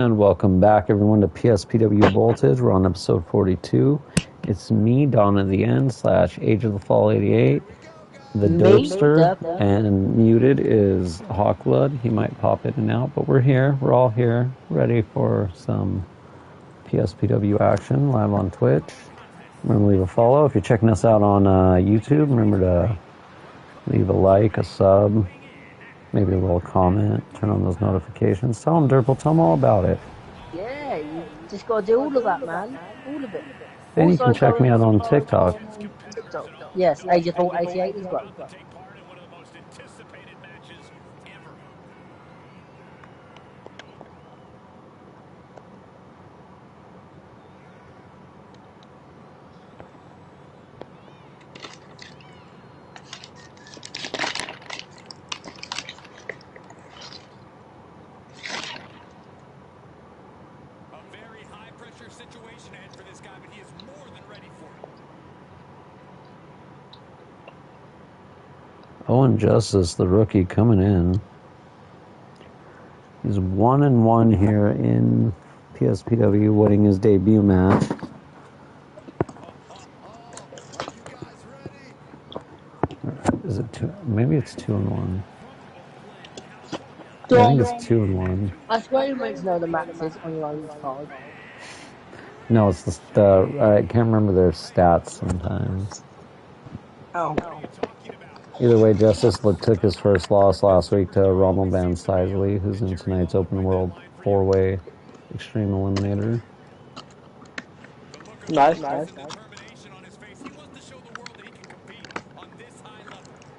And welcome back, everyone, to PSPW Voltage. We're on episode 42. It's me, Dawn of the End / Age of the Fall 88, the Dopester, and muted is Hawkblood. He might pop in and out, but we're here. We're all here, ready for some PSPW action live on Twitch. Remember to leave a follow. If you're checking us out on YouTube, remember to leave a like, a sub, maybe a little comment, turn on those notifications. Tell them, Derpal, tell them all about it. Yeah, you just got to do all of that, man. All of it. And also, you can check me out on TikTok. Yes, Age of Fall 88 as well. Situation ahead for this guy, but he is more than ready for it. Owen Justice, the rookie, coming in. He's 1-1 here in PSPW, winning his debut match. Is it two? Maybe it's 2-1. I think it's 2-1. I swear you might know the matches on your own card. No, it's the I can't remember their stats sometimes. Oh. Either way, Justice took his first loss last week to Rommel Van Sizley, who's in tonight's Open World 4-way Extreme Eliminator. Nice.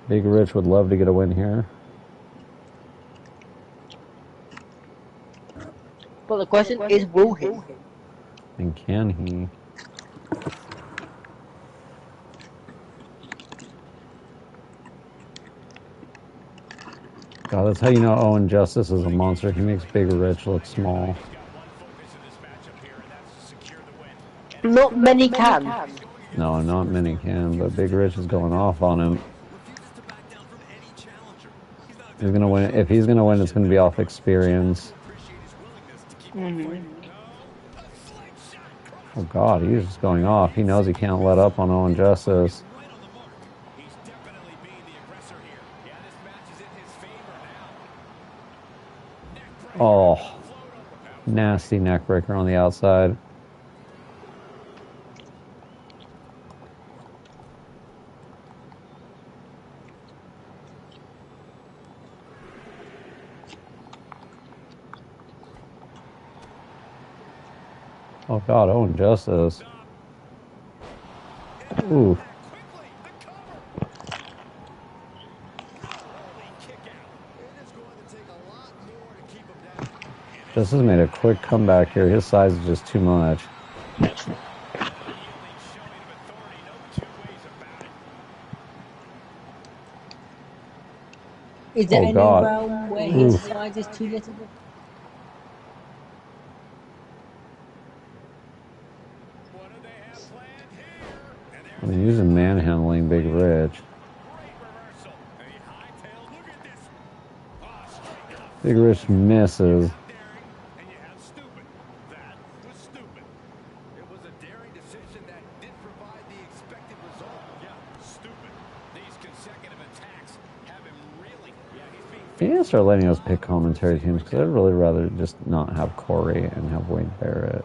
Big Rich would love to get a win here. But the question is, will he? And can he? God, that's how you know Owen Justice is a monster. He makes Big Rich look small. Not many can. No, not many can, but Big Rich is going off on him. He's gonna win. If he's gonna win, it's gonna be off experience. Oh God, he's just going off. He knows he can't let up on Owen Justice. Oh, nasty neck breaker on the outside. Oh God, Owen Justice. Ooh. Justice made a quick comeback here. His size is just too much. Is there any realm where his size is too little? I mean, he's manhandling Big Rich. Big Rich misses. He needs to start letting us pick commentary teams, because I'd really rather just not have Corey and have Wade Barrett.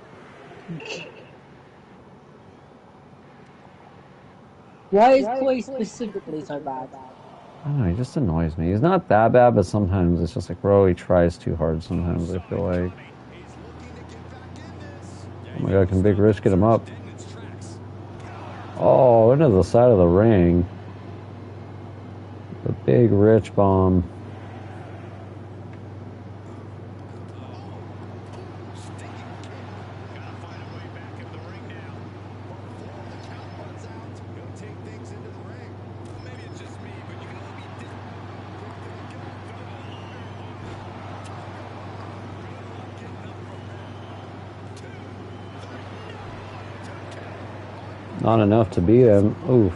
Why is Corey specifically so bad? I don't know, he just annoys me. He's not that bad, but sometimes it's just like, bro, he tries too hard sometimes, I feel like. Oh my God, can Big Rich get him up? Oh, into the side of the ring. The Big Rich bomb. Not enough to beat him. Oof.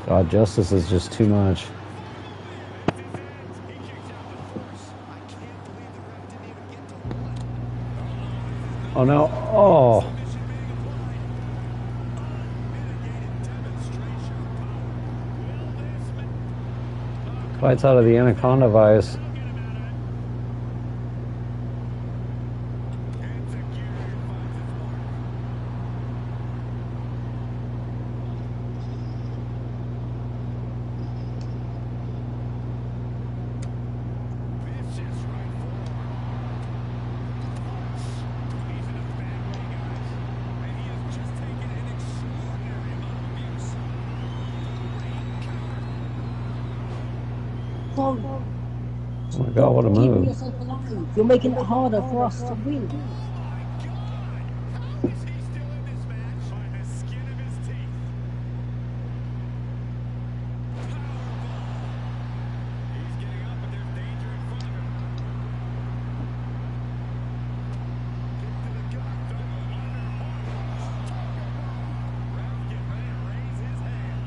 God, Justice is just too much. Oh no! Oh! Fights out of the Anaconda Vice. Bro, Oh my God, what a keeping move. yourself alive. You're making it harder for us to win. How is he still in this match? By the skin of his teeth. Powerball. He's getting up, but there's danger in front of him. Kick to the gut, double underhook. Ralph Gifford raise his hand.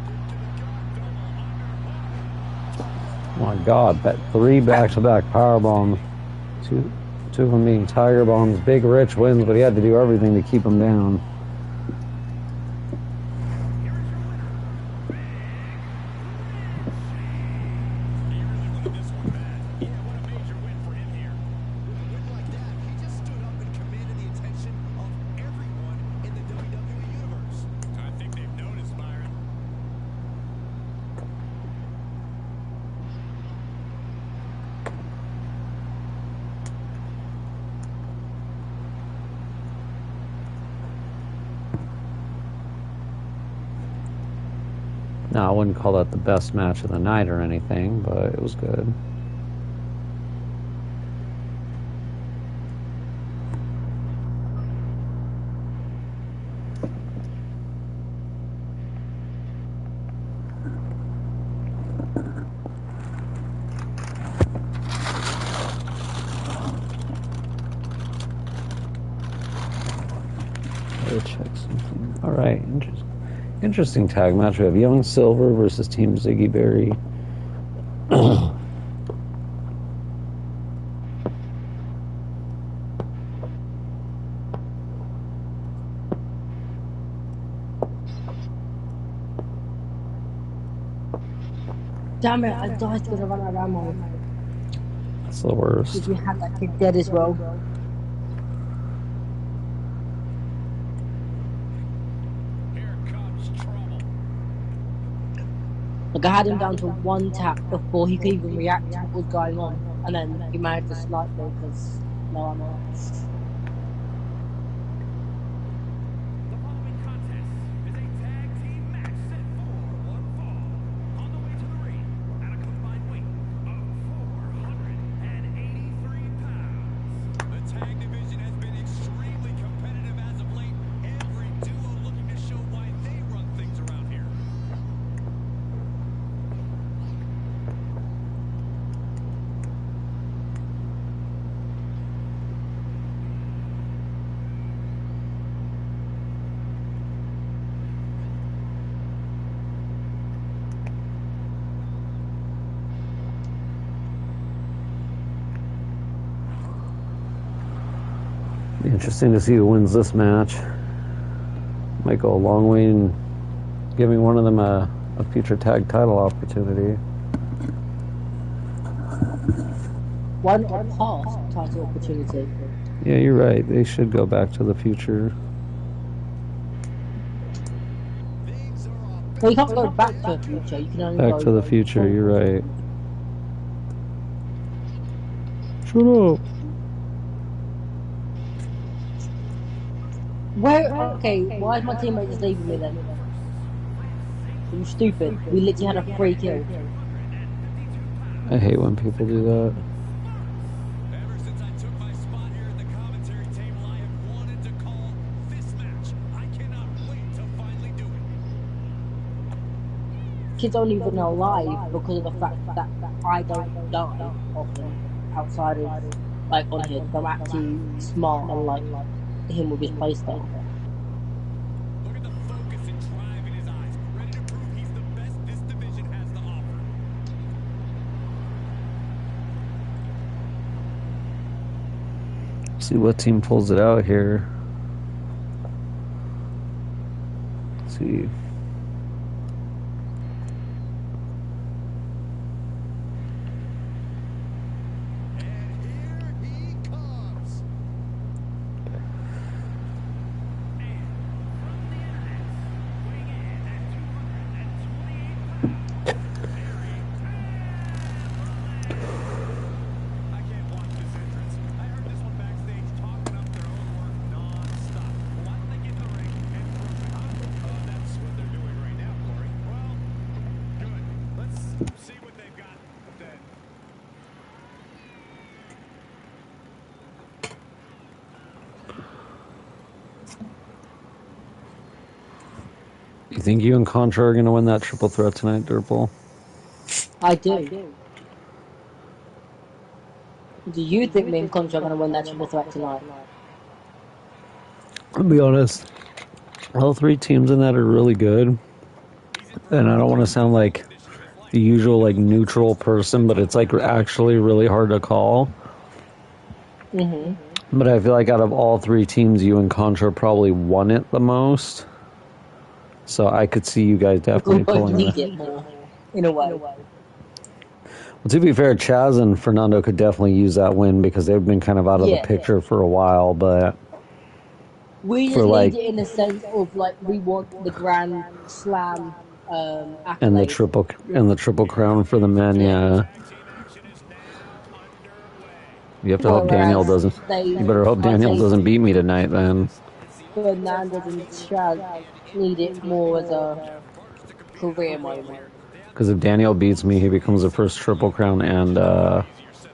Kick to the gut, double underhook. Oh my God, that 3 back-to-back power bombs. Two of them being Tiger Bombs. Big Rich wins, but he had to do everything to keep him down. He really wanted this one bad. Yeah, what a major win for him here. With a win like that, he just stood up and commanded the attention of everyone in the WWE Universe. I think they've noticed, Byron. No, I wouldn't call that the best match of the night or anything, but it was good. Check something. All right, interesting tag match. We have Young Silver versus Team Ziggy Berry. Damn it, I died because I ran out of ammo. That's the worst. If you had that kid dead as well. Here comes trouble. Like, I had him down to 1 tap before he could even react to what was going on. And then he managed to snipe me because no ammo. The following contest is a tag team match set for one fall. On the way to the ring, at a combined weight of 483 pounds. The tag division has been extremely competitive as of late. Every duo looking to show why they run things around here. Be interesting to see who wins this match. Might go a long way in giving one of them a future tag title opportunity. Why not a past title opportunity? Yeah, you're right. They should go back to the future. Well, you can't go back to the future. You can only Back go to the future, you're right. Shut up. Where? Okay, why is my teammate just leaving me then? You stupid. We literally had a free kill. I hate when people do that. Ever since I took my spot here at the commentary table, I have wanted to call this match. I cannot wait to finally do it. Kids aren't even alive because of the fact that I don't die often outside of, like, on here. I'm actually smart, unlike him with his playstyle. Look at the focus and drive See what team pulls it out here. Let's see. You think you and Contra are going to win that triple threat tonight, Dirtball? I do. Do you think me and Contra are going to win that triple threat tonight? I'll be honest. All three teams in that are really good. And I don't want to sound like the usual like neutral person, but it's like actually really hard to call. But I feel like out of all three teams, you and Contra probably won it the most. So I could see you guys definitely pulling it more, in a way. Well, to be fair, Chaz and Fernando could definitely use that win because they've been kind of out of the picture for a while, but we just need it in the sense of like we want the Grand Slam accolade. and the triple crown for the men. Yeah. You have to hope Daniel doesn't. You better hope Daniel doesn't beat me tonight, then. Fernandez and Chaz need it more as a career moment. Because if Daniel beats me, he becomes the first triple crown and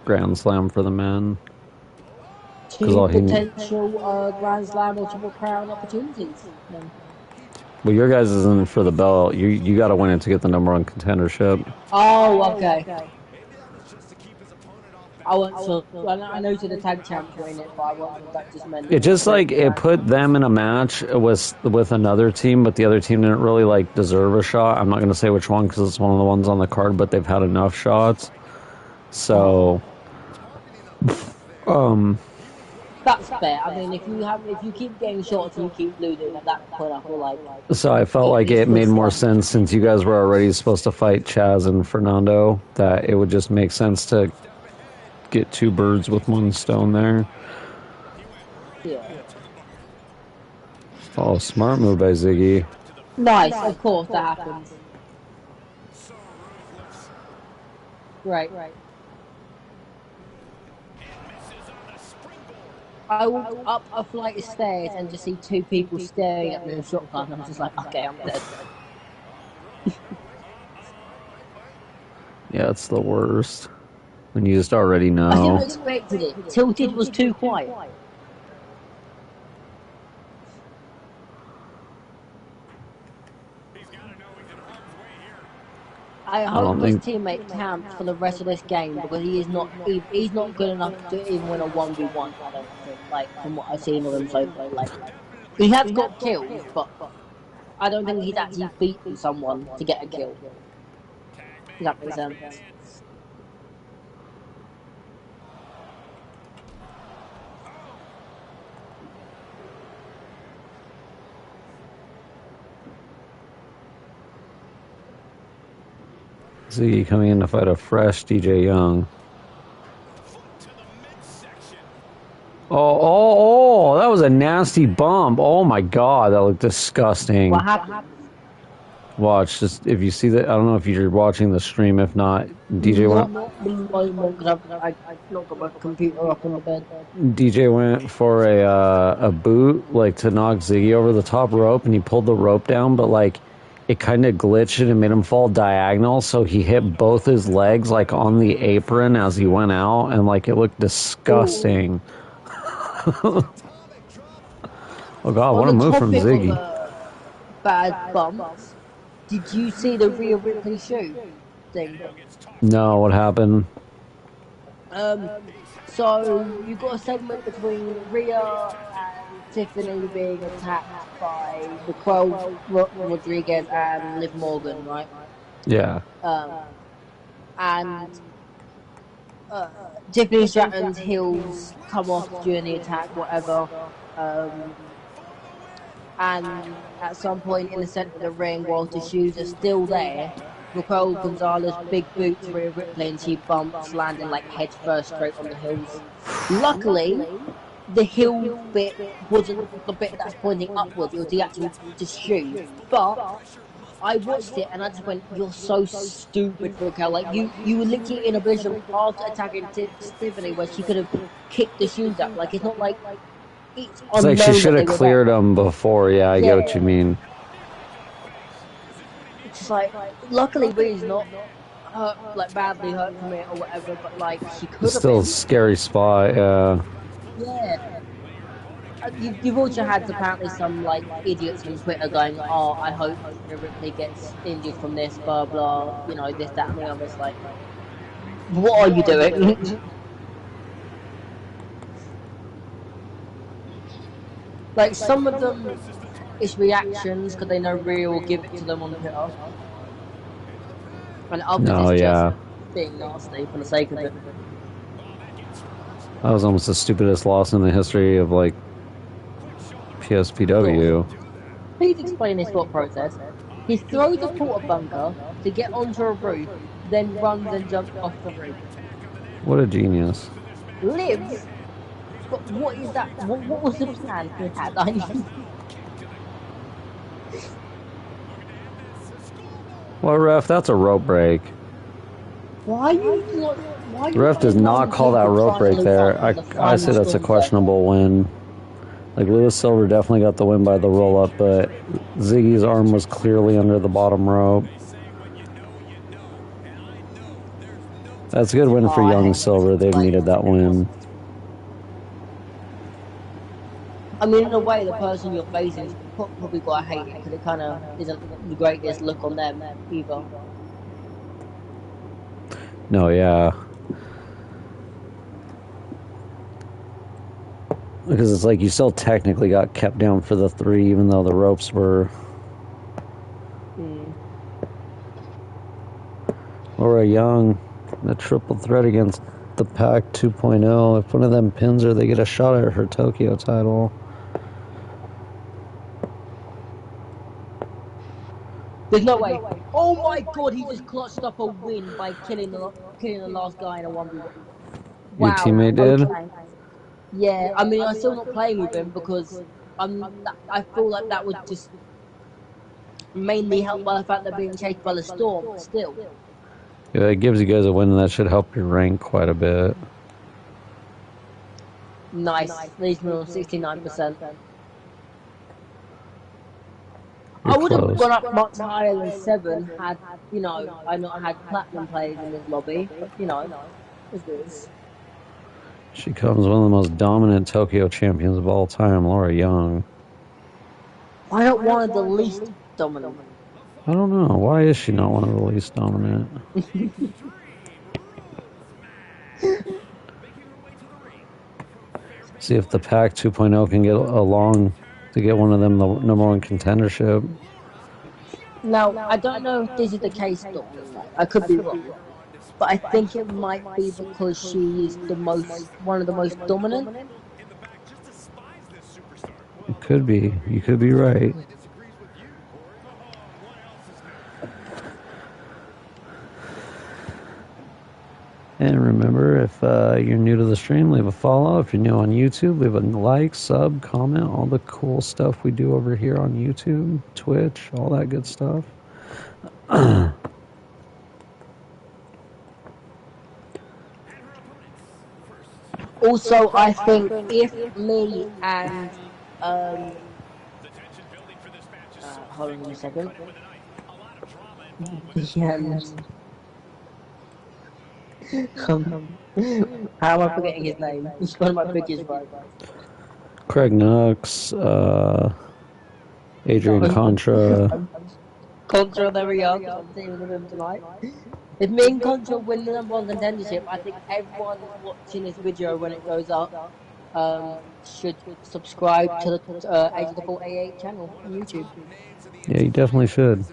Grand Slam for the men. Two potential Grand Slam or triple crown opportunities. Well, your guys isn't for the belt. You got to win it to get the #1 contendership. Oh, okay. I know you said the tag champs were in it, but I wasn't. That just meant it just like it put them in a match with another team, but the other team didn't really like deserve a shot. I'm not going to say which one because it's one of the ones on the card, but they've had enough shots. So, that's fair. I mean, if you keep getting shots and you keep losing, at that point I feel like. So I felt like it made more sense since you guys were already supposed to fight Chaz and Fernando that it would just make sense to get two birds with one stone there. Yeah. Oh, smart move by Ziggy. Nice, of course that happens. Right. I walked up a flight of stairs and just see two people staring at me with a shotgun. I'm just like, okay, I'm dead. Yeah, it's the worst. When you just already know. I didn't expect it. Tilted was too quiet. I hope his teammate camps for the rest of this game because he's not good enough to even win a 1v1. I don't think, like from what I've seen of him so far. Like he has got kills, but I don't think he's actually beaten someone to get a kill. Does that make sense? Ziggy coming in to fight a fresh DJ Young. Oh, that was a nasty bump. Oh my god, that looked disgusting. What happened? Watch, just if you see that, I don't know if you're watching the stream, if not, DJ went... I've not got my computer up on the bed. DJ went for a boot, like to knock Ziggy over the top rope, and he pulled the rope down, but like, it kind of glitched and made him fall diagonal, so he hit both his legs like on the apron as he went out, and like it looked disgusting. Oh god, what a move from Ziggy. Bad bumps. Did you see the Rhea Ripley shoot thing? No, what happened? So you got a segment between Rhea and Tiffany being attacked by Raquel Rodriguez and Liv Morgan, right? Yeah. And Tiffany Stratton's heels come off during the attack, whatever. And at some point in the center of the ring, whilst the shoes are still there, Raquel Gonzalez big boots Rhea Ripley and she bumps, landing like head first straight on the heels. Luckily, the heel bit wasn't the bit that's pointing upwards, it was the actual just shoe. But I watched it and I just went, "You're so stupid, Raquel! Like you were literally in a position after attacking Tiffany where she could have kicked the shoes up. Like it's not like it's like she unknown should that have they were cleared there." them before. Yeah, I get what you mean. It's just like, luckily Rhea's not hurt, like badly hurt from it or whatever, but like she could It's have still a been. scary spot. Yeah. Yeah. You've also had apparently some like idiots on Twitter going, "Oh, I hope Rhea Ripley gets injured from this, blah blah, you know, this, that, and the other." It's like, what are you doing? Like some of them, it's reactions because they know Rhea will give it to them on Twitter, and others No, it's yeah. just being nasty for the sake of it. That was almost the stupidest loss in the history of like PSPW. Please explain his thought process. He throws a porta bunker to get onto a roof, then runs and jumps off the roof. What a genius. Lives? But what is that? What was the plan he had? Well, ref, that's a rope break. Why are you not? Why The ref does not call that rope break there. I say that's a questionable win. Like, Lewis Silver definitely got the win by the roll-up, but Ziggy's arm was clearly under the bottom rope. That's a good win for Young Silver. They've needed that win. I mean, in a way, the person you're facing is probably got to hate it because it kind of isn't the greatest look on them either. No, yeah. Because it's like you still technically got kept down for the 3, even though the ropes were... Laura Young, the triple threat against the Pack 2.0. If one of them pins her, they get a shot at her Tokyo title. There's no way. Oh my god, he just clutched up a win by killing the last guy in a 1v1. Wow. Your teammate did? Okay. Yeah, I mean, I'm still not playing with him because I feel like that would just mainly help by the fact they're being chased by the storm, but still. Yeah, it gives you guys a win, and that should help your rank quite a bit. Nice. Leaves me on 69%. I would have gone up much higher than 7 had, you know, I not had platinum players in this lobby, but, you know, it's good. She becomes one of the most dominant Tokyo champions of all time, Laura Young. Why not one of the least dominant? I don't know. Why is she not one of the least dominant? See if the Pack 2.0 can get along to get one of them the #1 contendership. Now, I don't know if this is the case, though. I could be wrong. But I think it might be because she is one of the most dominant. It could be. You could be right. And remember, if you're new to the stream, leave a follow. If you're new on YouTube, leave a like, sub, comment, all the cool stuff we do over here on YouTube, Twitch, all that good stuff. Also, I think if me and hold on a second. How am I forgetting his name? He's one of my biggest rivals. Craig Knox, Adrian Contra. Contra, there we are. I'm seeing with him tonight. If me and Contra win the #1 contendership, I think everyone watching this video when it goes up should subscribe to the Age of the 48 channel on YouTube. Yeah, you definitely should.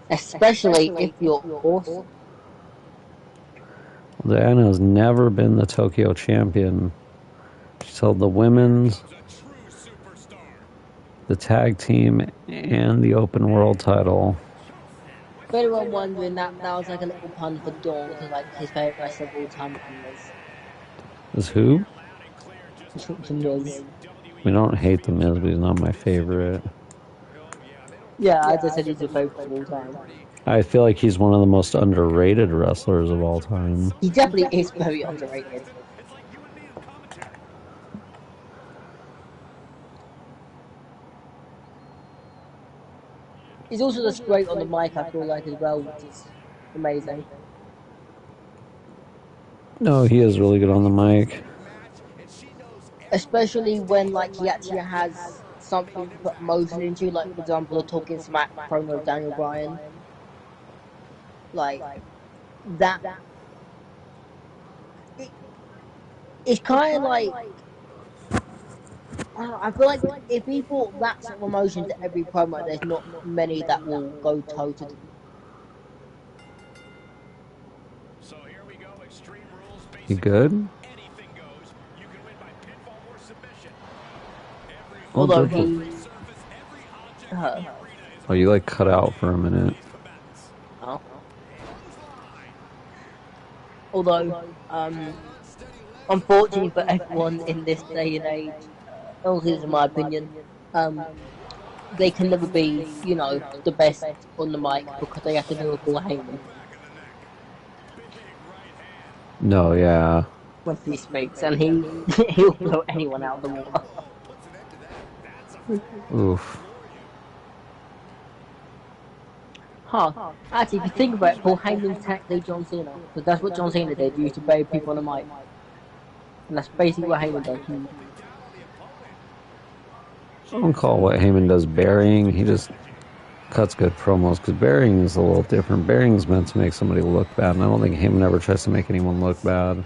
Especially if you're awesome. Diana's never been the Tokyo champion. She's held the women's, the tag team, and the open world title. For anyone wondering, that was like a little pun for Dawn, because like his favorite wrestler of all time is The Miz. Is who? The Miz. We don't hate The Miz, but he's not my favorite. Yeah, I just said he's your favorite of all time. I feel like he's one of the most underrated wrestlers of all time. He definitely is very underrated. He's also just great on the mic, I feel like, as well, which is amazing. No, he is really good on the mic. Especially when, like, he actually has something to put emotion into, like, for example, the Talking Smack promo of Daniel Bryan. Like, that... It's kind of like... I feel like if he brought that sort of emotion to every promo, there's not many that will go toe to. You good? Although he... Oh, you like cut out for a minute. Oh. Although, unfortunately for everyone in this day and age, also in my opinion, they can never be, you know, the best on the mic because they have to deal with Paul Heyman. No, yeah. When he speaks, and he'll blow anyone out of the water. Oof. Huh. Actually, if you think about it, Paul Heyman tackled John Cena, because that's what John Cena did. He used to bury people on the mic. And that's basically what Heyman does. I don't call what Heyman does burying. He just cuts good promos, because burying is a little different. Burying is meant to make somebody look bad, and I don't think Heyman ever tries to make anyone look bad.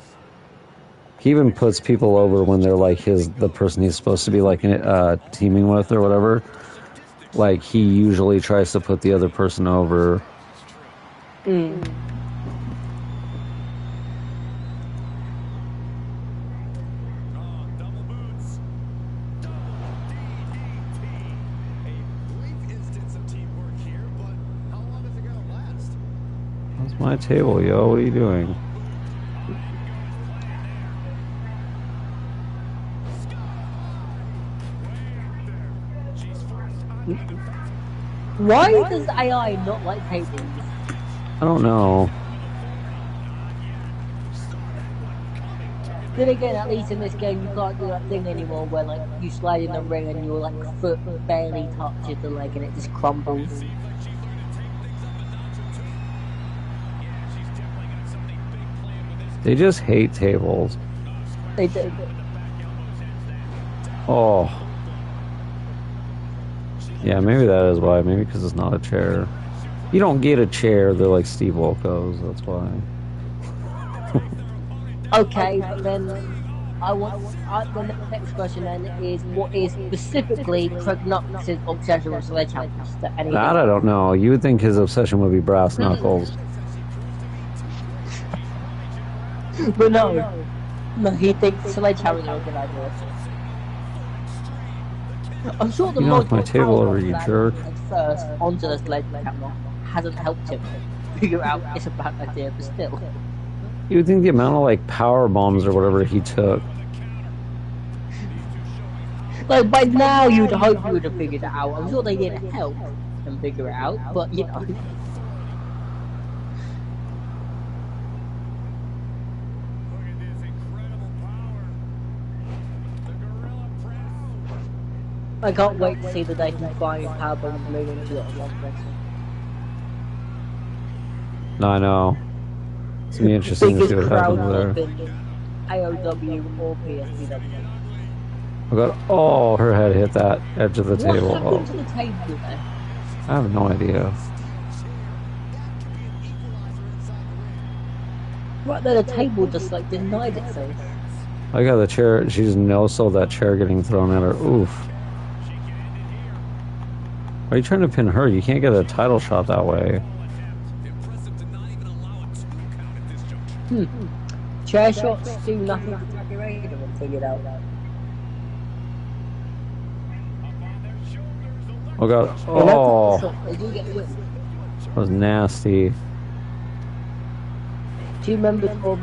He even puts people over when they're like the person he's supposed to be like teaming with or whatever. Like, he usually tries to put the other person over. That's my table, yo. What are you doing? Why does AI not like tables? I don't know. Then again, at least in this game, you can't do that thing anymore where like you slide in the ring and your like foot barely touches the leg and it just crumbles. They just hate tables. They do. Oh. Yeah, maybe that is why. Maybe because it's not a chair. You don't get a chair, they're like Steve Wilkos, that's why. Okay, but then the next question then is, what is specifically Craig Knox's obsession with sledgehammers? That I don't know. You would think his obsession would be brass knuckles. But no, he thinks sledgehammers are a good idea. I'm sure the off my table over, you jerk. First onto the sledgehammer hasn't helped him figure out it's a bad idea, but still. You would think the amount of like power bombs or whatever he took. Like by now you'd hope you would have figured it out. I'm sure they didn't help him figure it out, but you know. I can't wait to see the day he finally powerbombs moving into it. No, I know. It's gonna be interesting to see what happens there. AOW or PSPW. Oh, her head hit that edge of the table. What happened to the table there? I have no idea. Right there, the table just like denied itself. I got the chair. She's no-sold that chair getting thrown at her. Oof. Why are you trying to pin her? You can't get a title shot that way. Impressive to not even allow a 2 count at this juncture. Chair shots do nothing to Jackie Raider and figured out. Oh god. Oh, They do get the win. that was nasty. Two members of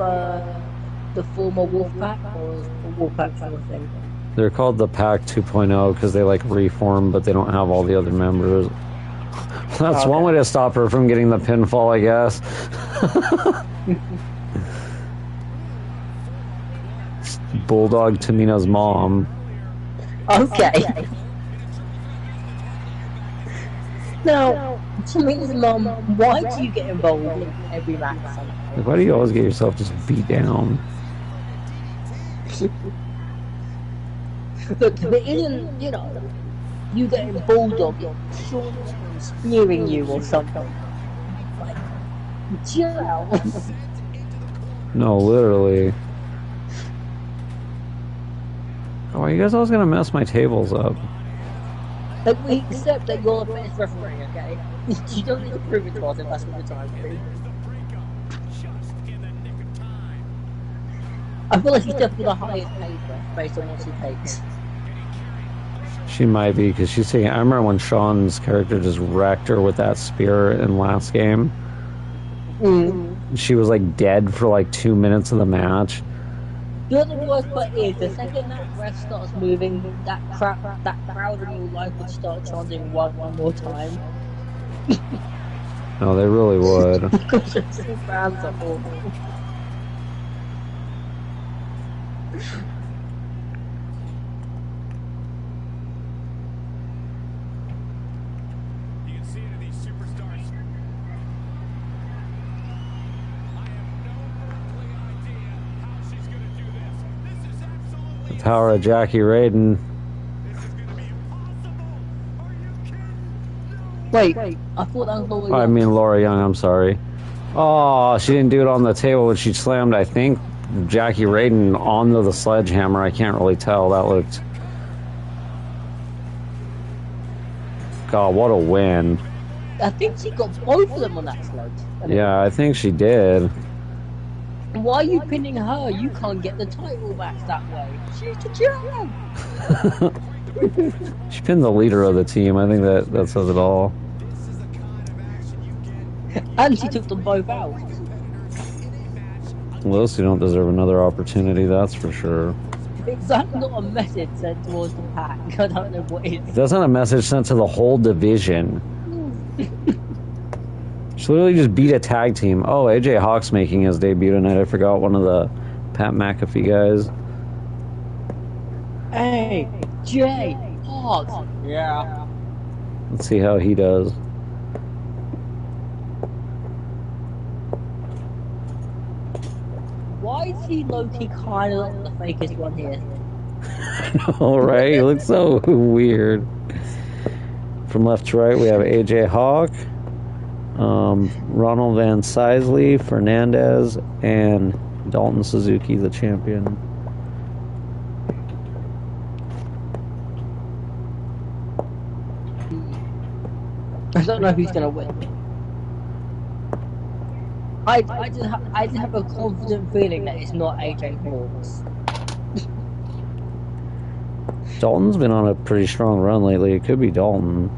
the former Wolfpack or Wolfpack kind of thing. They're called the Pack 2.0 because they like reform, but they don't have all the other members. That's one way to stop her from getting the pinfall, I guess. Bulldog Tamina's mom. Okay. Now, Tamina's mom, why do you get involved in every match? Like, why do you always get yourself just beat down? Look, if it isn't, you know, you getting bulldog, short spearing you or something. Like, chill out. No, literally. Oh, are you guys always gonna mess my tables up? Like, we accept that you're the best referee, okay? You don't need to prove it to us if that's what you're trying to do. I feel like she's definitely the highest paid ref based on what she takes. She might be, because she's taking... I remember when Sean's character just wrecked her with that spear in last game. She was, like, dead for, like, 2 minutes of the match. You know the worst part is, the second that ref starts moving, that crowd in real life would start chanting one more time. No, they really would. Because the two fans are awful. You can see it in these superstars. I have no earthly idea how she's going to do this. This is absolutely The power of Jackie Raiden. This is going to be impossible. Are you kidding? No. Wait, I thought that was Laura Young. I mean, Laura Young, I'm sorry. Oh, she didn't do it on the table when she slammed, I think, Jackie Raiden onto the sledgehammer. I can't really tell. That looked... God, what a win. I think she got both of them on that sledge. Yeah, I think she did. Why are you pinning her? You can't get the title back that way. She's the champion. She pinned the leader of the team. I think that says it all. This is the kind of action you get. And she took them both out. Well, those two don't deserve another opportunity, that's for sure. Is that not a message sent towards the pack? I don't know what it is. That's not a message sent to the whole division. She literally just beat a tag team. Oh, AJ Hawk's making his debut tonight. I forgot one of the Pat McAfee guys. Hey, Jay, Hawks. Yeah. Let's see how he does. Why is he low-key kind of the fakest one here? All right, he looks so weird. From left to right, we have AJ Hawk, Ronald Van Sisley, Fernandez, and Dalton Suzuki, the champion. I don't know who's gonna win. I just have a confident feeling that it's not AJ Hawks. Dalton's been on a pretty strong run lately. It could be Dalton.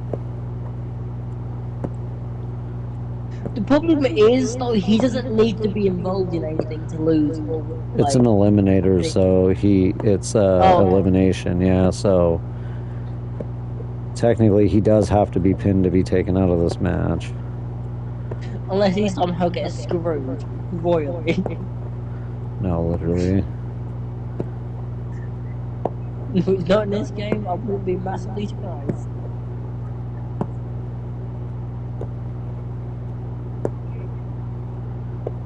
The problem is, though, he doesn't need to be involved in anything to lose. Or, It's an eliminator, so it's elimination, yeah, so technically he does have to be pinned to be taken out of this match. Unless he somehow gets screwed royally. No, literally. If it's not in this game, I wouldn't be massively surprised.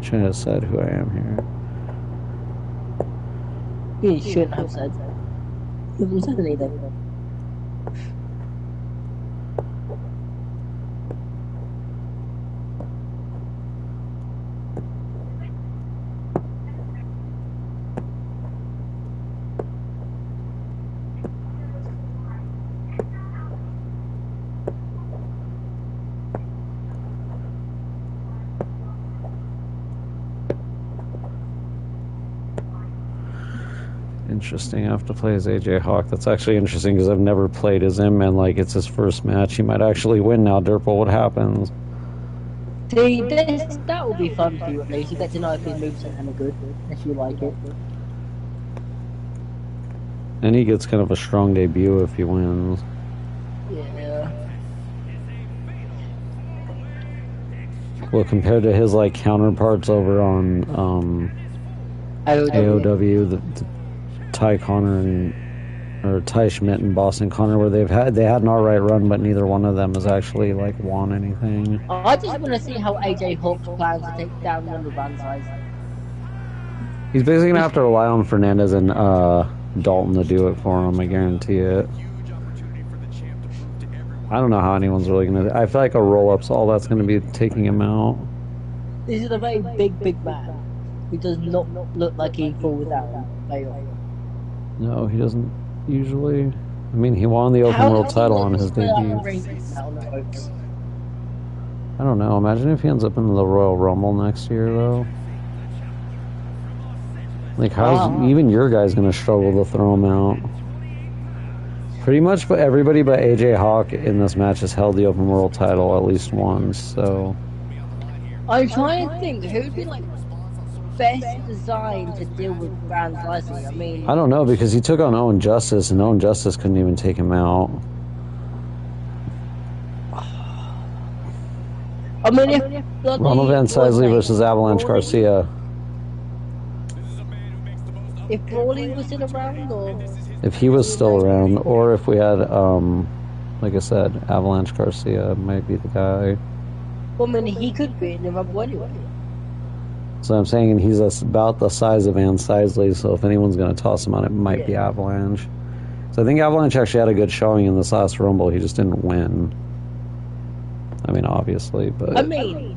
Trying to decide who I am here. You shouldn't have said that. You haven't said anything. Interesting. I have to play as AJ Hawk. That's actually interesting because I've never played as him, and like it's his first match. He might actually win now. Dirple, what happens? See, that will be fun for you at least. You get to know if his moveset any good, if you like it. And he gets kind of a strong debut if he wins. Yeah. Well, compared to his like counterparts over on AOW, the Ty Connor or Ty Schmidt and Boston Connor, where they had an alright run, but neither one of them has actually like won anything. I just want to see how AJ Hawk's plans to take down the van size. He's basically gonna have to rely on Fernandez and Dalton to do it for him. I guarantee it. I don't know how anyone's really gonna. I feel like a roll-up's all that's gonna be taking him out. This is a very big man who does not look like he falls down. No, he doesn't usually. I mean, he won the open world title on his debut. I don't know. Imagine if he ends up in the Royal Rumble next year, though. Like, how's even your guy's gonna struggle to throw him out? Pretty much, but everybody but AJ Hawk in this match has held the open world title at least once. So I'm trying to think who'd be like best designed to deal with Van Leslie. I mean, I don't know because he took on Owen Justice, and Owen Justice couldn't even take him out. I mean, if Ronald Van Sizley versus Avalanche Garcia. If Brawley was still around, or if he was still around, or if we had, like I said, Avalanche Garcia might be the guy. Well, I mean, he could be in the Rumble anyway. So I'm saying he's about the size of Van Sizley, so if anyone's going to toss him on, it might be Avalanche. So I think Avalanche actually had a good showing in this last Rumble. He just didn't win. I mean, obviously, but... I mean,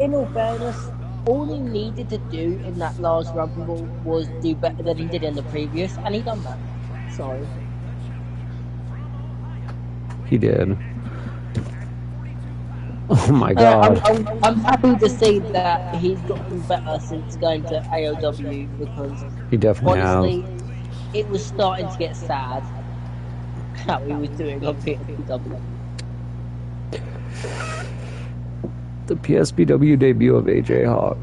in all fairness, all he needed to do in that last Rumble was do better than he did in the previous, and he done that. So... He did. Oh my god. I'm happy to see that he's gotten better since going to AOW because he definitely honestly, has. It was starting to get sad how he was doing on PSPW. The PSPW debut of AJ Hawk.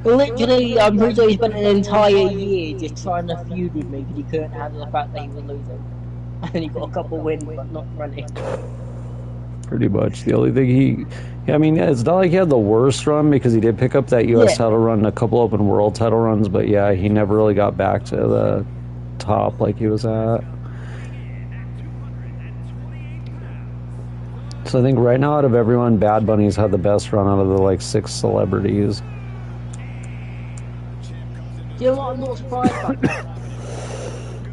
Literally, I'm pretty sure he spent an entire year just trying to feud with me because he couldn't handle the fact that he was losing. And he got a couple wins, but not running. Pretty much. The only thing I mean, it's not like he had the worst run because he did pick up that U.S. title run and a couple open world title runs, but yeah, he never really got back to the top like he was at. So I think right now out of everyone, Bad Bunny's had the best run out of the like 6 celebrities. Do you know what? I'm not surprised by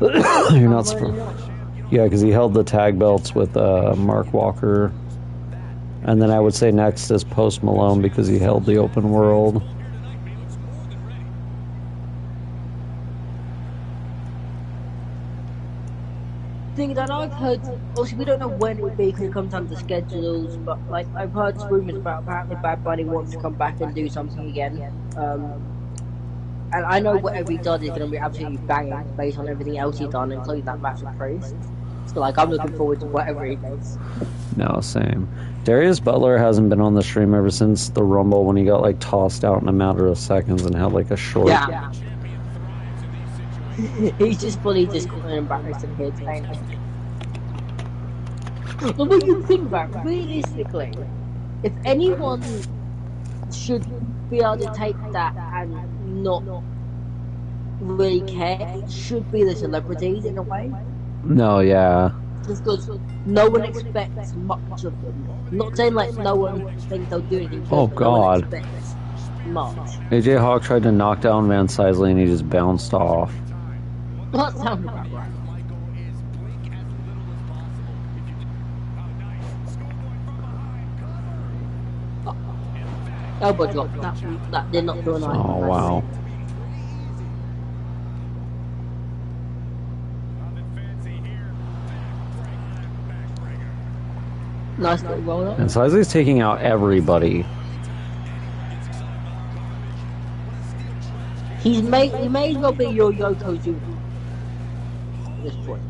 that. You're not surprised? Yeah, because he held the tag belts with Mark Walker. And then I would say next is Post Malone because he held the open world. Thing that I've heard, obviously we don't know when it would be because it comes down to schedules, but like I've heard rumours about apparently Bad Bunny wants to come back and do something again. And I know whatever he does is going to be absolutely banging based on everything else he's done, including that match with Priest. So like I'm looking forward to whatever he does. No, same. Darius Butler hasn't been on the stream ever since the Rumble when he got like tossed out in a matter of seconds and had like a short. Yeah. He's just fully just embarrassed and here saying. But when you think about it, realistically, if anyone should be able to take that and not really care, it should be the celebrities in a way. No, yeah. Just because no one expects much of them. Not saying like no one thinks they'll do anything. Oh god. No one expects much. AJ Hawk tried to knock down Van Sizley and he just bounced off. That sounds about right. Elbow drop. That did not do a nice. Oh wow. Nice little roll up. And Sizley's taking out everybody. He may as well be your Yokozuna at this point.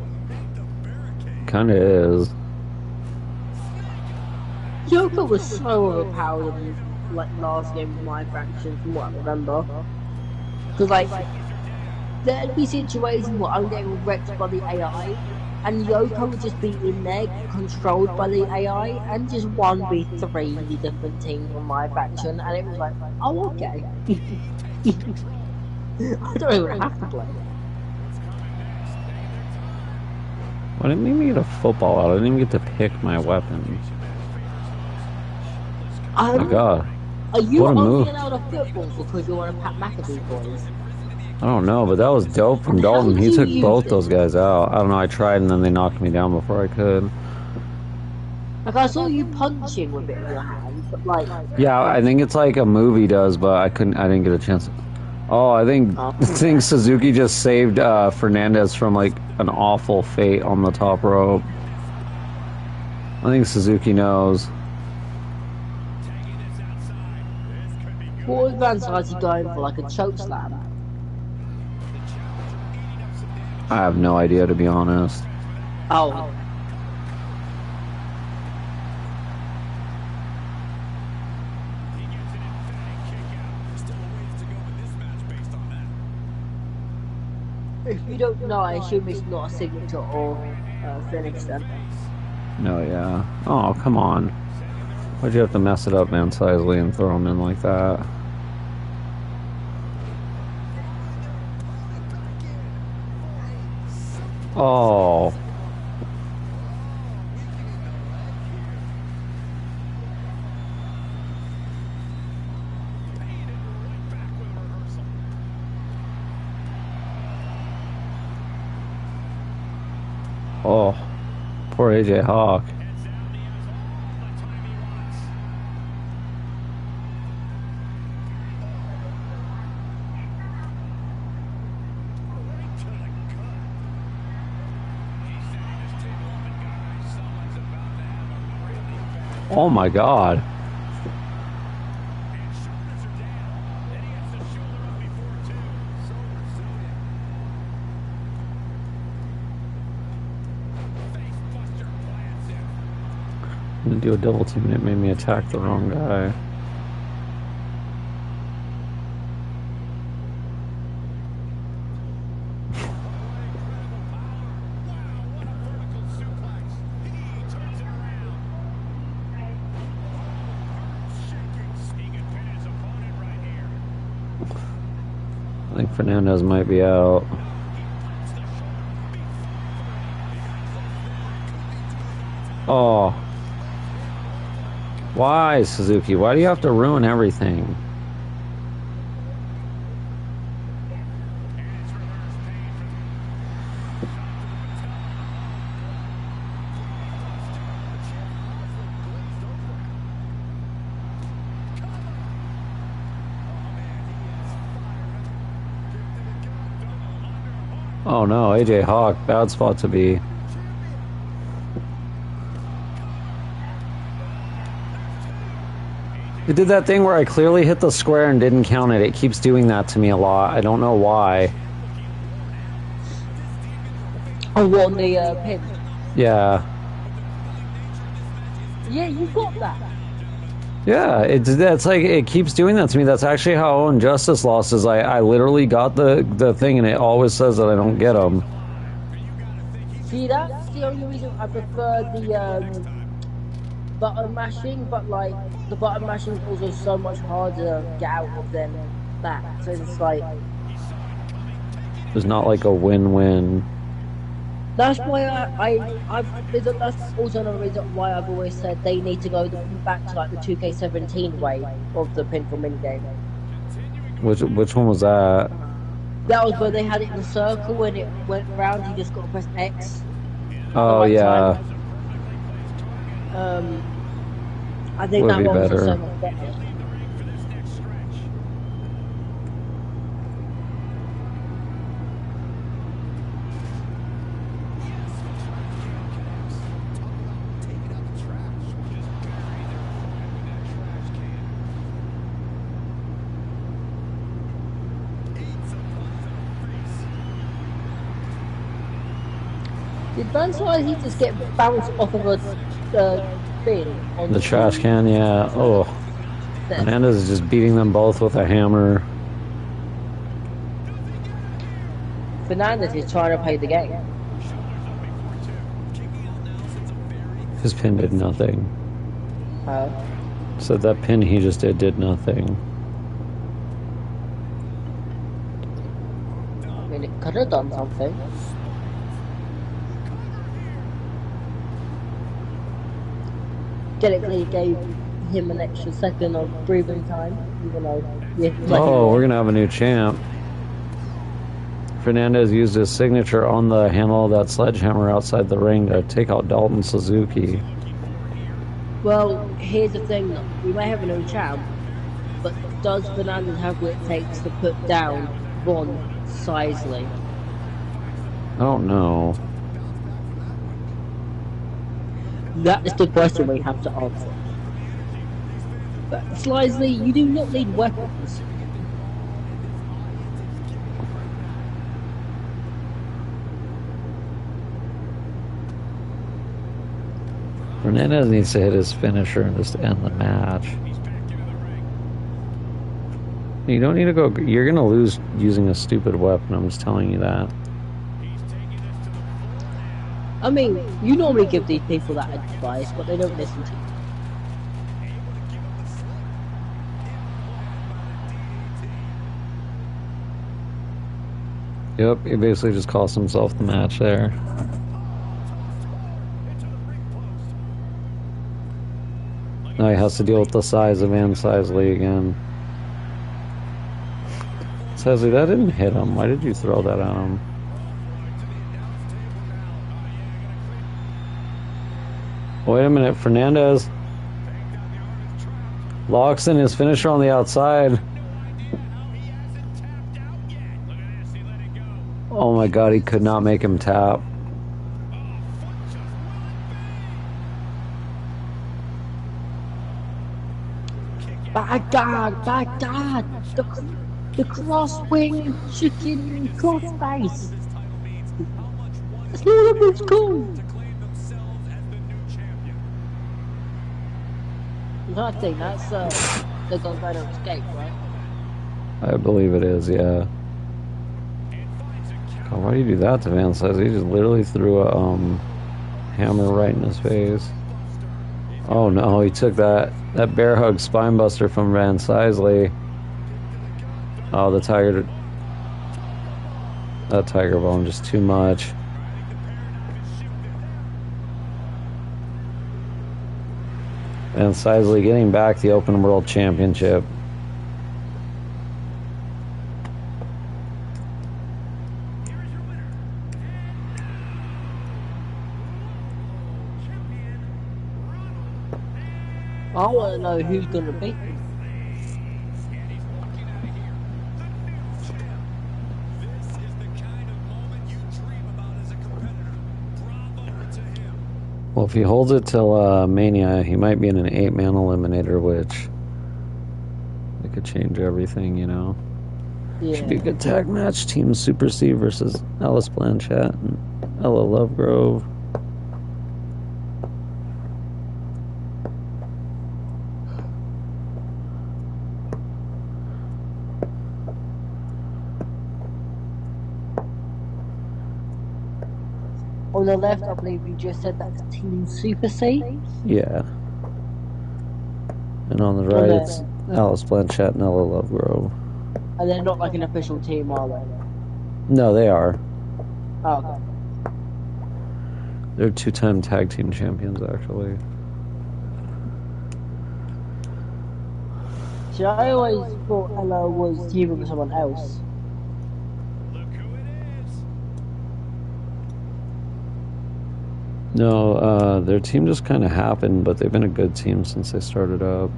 Kinda is. Yoko was so overpowered in like last game of my faction, from what I remember. Because like there'd be situations where I'm getting wrecked by the AI, and Yoko would just be in there controlled by the AI, and just 1v3 the different teams on my faction, and it was like, oh okay. I don't even have to play. Why didn't we get a football out? I didn't even get to pick my weapon. Oh my god. Are you What a only move. allowed a football because you're one of Pat McAfee's boys? I don't know, but that was dope from And how Dalton. did He you took use both it? those guys out. I don't know, I tried and then they knocked me down before I could. Like I saw you punching with it in your hand, but like Yeah, I think it's like a movie does, but I didn't get a chance. Oh, I think Suzuki just saved Fernandez from like an awful fate on the top rope. I think Suzuki knows. what advantage is he going for, like a choke slam? I have no idea, to be honest. Oh. If you don't know, I assume it's not a signature or finish then. No, yeah. Oh, come on. Why'd you have to mess it up, man, Sizely, and throw him in like that? Oh. Oh. Poor AJ Hawk. Oh my god. I'm gonna do a double team and it made me attack the wrong guy. I think Fernandez might be out. Oh. Why, Suzuki? Why do you have to ruin everything? Oh no, AJ Hawk, bad spot to be. It did that thing where I clearly hit the square and didn't count it. It keeps doing that to me a lot. I don't know why. Oh, what, on the pin? Yeah. Yeah, you got that. Yeah, it's like it keeps doing that to me. That's actually how Injustice lost. Is I literally got the thing and it always says that I don't get them. See, that's the only reason I prefer the button mashing, but like the button mashing is also so much harder to get out of than that. So it's like There's not like a win-win. that's why that's also another reason why I've always said they need to go back to like the 2K17 way of the pinfall minigame. Which one was that? That was where they had it in a circle when it went round. You just got to press X. Oh yeah. I think Would that be one was better. so much better. Did Van he just get bounced off of a bin on The the trash floor? can, yeah. Oh. Hernandez is just beating them both with a hammer. Fernandez is trying to play the game. His pin did nothing. Oh. So that pin he just did nothing. I mean, it could have done something. Technically, it gave him an extra second of breathing time, even though. Oh, we're gonna have a new champ. Fernandez used his signature on the handle of that sledgehammer outside the ring to take out Dalton Suzuki. Well, here's the thing though. We may have a new champ, but does Fernandez have what it takes to put down Von Sisley? I don't know. That is the question we have to answer. But Sisley, you do not need weapons. Fernandez needs to hit his finisher and just end the match. You don't need to go. You're gonna lose using a stupid weapon. I'm just telling you that. I mean, you normally give these people that advice, but they don't listen to you. Yep, he basically just cost himself the match there. Now he has to deal with the size of Van Sisley again. Sisley, that didn't hit him. Why did you throw that at him? Wait a minute, Fernandez locks in his finisher on the outside. Oh my god, he could not make him tap. Bad God! The cross-wing chicken crossface! That's not what it's called! I think that's the Gonzalo escape, right? I believe it is, yeah. God, why do you do that to Van Sisley? He just literally threw a hammer right in his face. Oh no, he took that bear hug spine buster from Van Sisley. Oh, that tiger bone just too much. Van Sisley getting back the Open World Championship. I want to know who's going to beat him. Well, if he holds it till Mania, he might be in an 8-man eliminator, which it could change everything, you know. Yeah. Should be a good tag match. Team Super C versus Alice Blanchett and Ella Lovegrove. On the left, I believe you just said that's Team Super C. Yeah. And on the right, it's Alice Blanchett and Ella Lovegrove. And they're not like an official team, are they? No, they are. Oh, okay. They're 2-time tag team champions, actually. See, I always thought Ella was teaming with someone else. No, their team just kind of happened, but they've been a good team since they started up.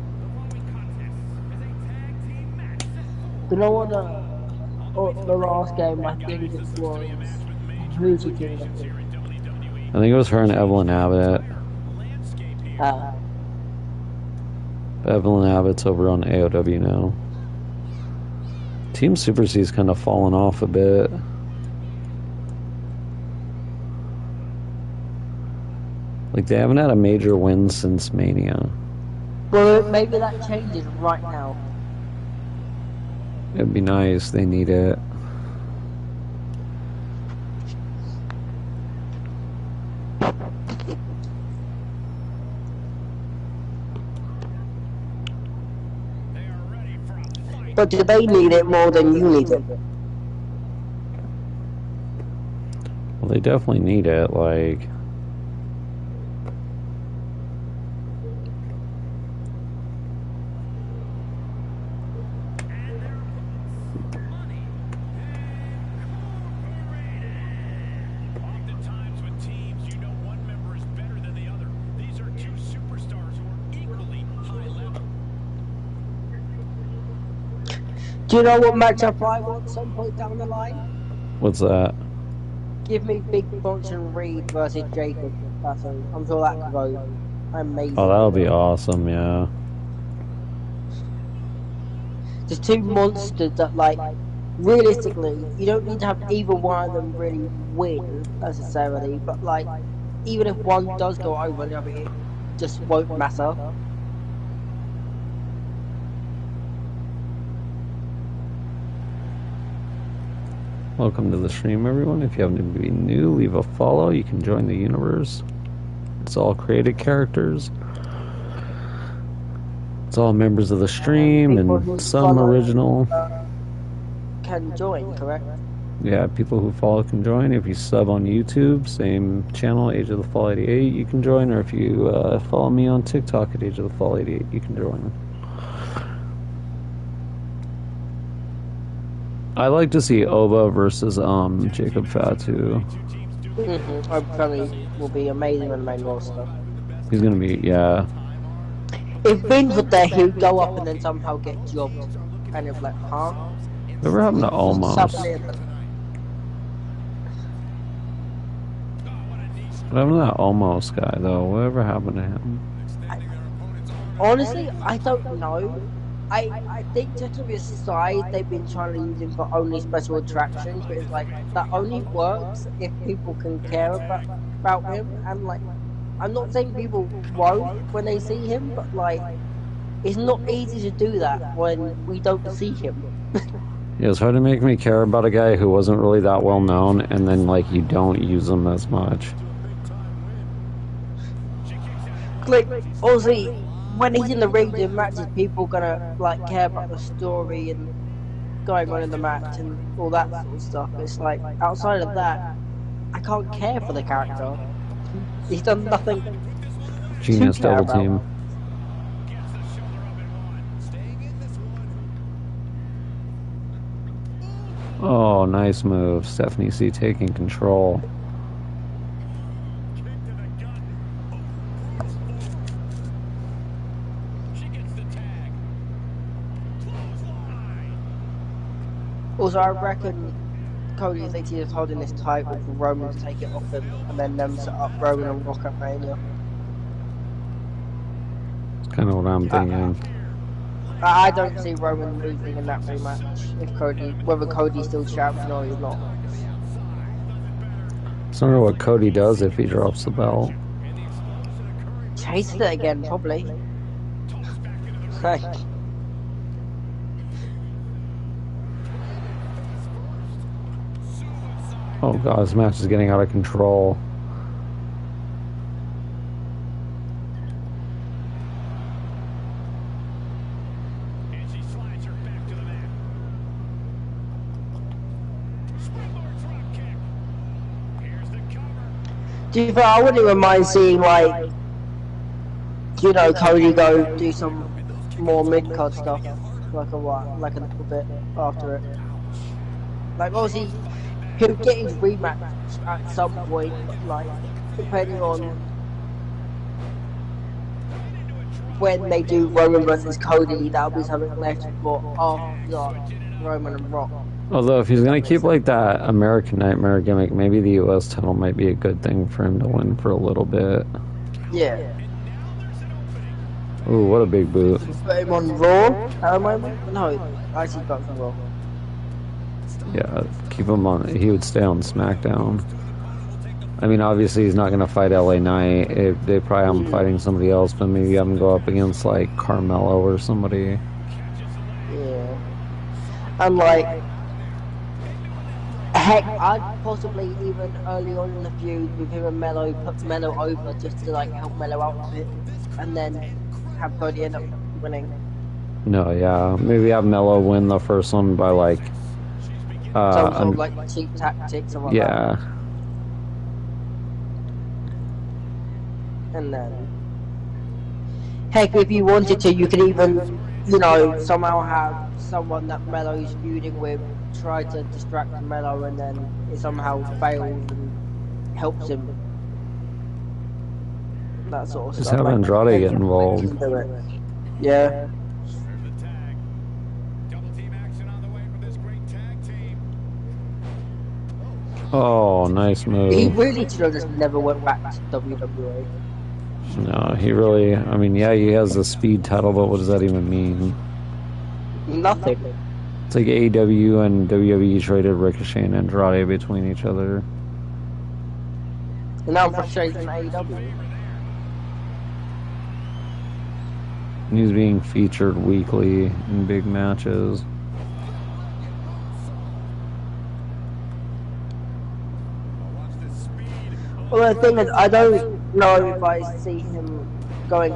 You know what? The last game, I think it was who's your team? I think it was her and Evelyn Abbott. Evelyn Abbott's over on AOW now. Team Super C's kind of fallen off a bit. Like, they haven't had a major win since Mania. Well, maybe that changes right now. It'd be nice. They need it. But do they need it more than you need it? Well, they definitely need it. Like, Oftentimes with teams, you know one member is better than the other. These are two superstars who are equally high level. Do you know what matchup I want some point down the line? what's that? Give me Big Bronson Reed versus Jacob. I'm sure that could go amazing. Oh, that'll be awesome, yeah. There's two monsters that, like, realistically, you don't need to have either one of them really win necessarily, but like, even if one does go over the other, it just won't matter. Welcome to the stream, everyone. If you happen to be new, leave a follow. You can join the universe. It's all created characters. It's all members of the stream and some original. Can join, correct? Yeah, people who follow can join. If you sub on YouTube, same channel, Age of the Fall 88, you can join. Or if you follow me on TikTok at Age of the Fall 88, you can join. I like to see Ova versus Jacob Fatu. I probably will be amazing on the main roster. He's gonna be, yeah. If Vince was there, he would go up and then somehow get jobbed. Kind of like, huh? Whatever happened to Almost? What happened to that Almost guy, though? Whatever happened to him? Honestly, I don't know. I think just with his size, they've been trying to use him for only special attractions, but it's like, that only works if people can care about him, and like, I'm not saying people won't when they see him, but like, it's not easy to do that when we don't see him. Yeah, it's hard to make me care about a guy who wasn't really that well known, and then like you don't use him as much. Like, obviously, when he's in the ring in matches, people gonna like care about the story and going on in the match and all that sort of stuff. It's like, outside of that, I can't care for the character. He's done nothing. Genius double team. Oh, nice move. Stephanie C taking control. Also, I reckon Cody is actually just holding this title for Roman to take it off him, and then them set up Roman and Rock at Mania. That's kind of what I'm thinking. I don't see Roman losing in that rematch. Whether Cody's still champion or he's not. I wonder what Cody does if he drops the belt. Chase it again, probably. Oh god, this match is getting out of control. And she slides her back to the mat. Springboard drop kick. Here's the cover. I wouldn't even mind seeing, like, Cody go do some more mid-card stuff, like a little bit after it. Like, obviously, he'll get his rematch at some point, but like, depending on when they do Roman versus Cody, that'll be something left for after Roman and Rock. Although if he's gonna keep like that American Nightmare gimmick, maybe the US title might be a good thing for him to win for a little bit. Yeah. Ooh, what a big boot. Put him on Raw at the moment? No, actually got from Raw. Yeah, keep him on. He would stay on SmackDown. I mean, obviously he's not going to fight LA Knight. They probably have him fighting somebody else, but maybe have him go up against like Carmelo or somebody. Yeah. And like, heck, I'd possibly even early on in the feud with him and Melo put Melo over just to like help Melo out a bit, and then have Cody end up winning. No, yeah, maybe have Melo win the first one by like some sort of like cheap tactics or whatnot. Yeah. And then, heck, if you wanted to, you could even, you know, somehow have someone that Melo's feuding with try to distract Melo, and then it somehow fails and helps him. That sort of Just stuff. have like, Andrade get involved. Yeah. Oh, nice move. He really should have just never went back to WWE. No, he really, I mean, yeah, he has the speed title, but what does that even mean? Nothing. It's like AEW and WWE traded Ricochet and Andrade between each other. And now Ricochet's in AEW. And he's being featured weekly in big matches. Well, the thing is, I don't know if I see him going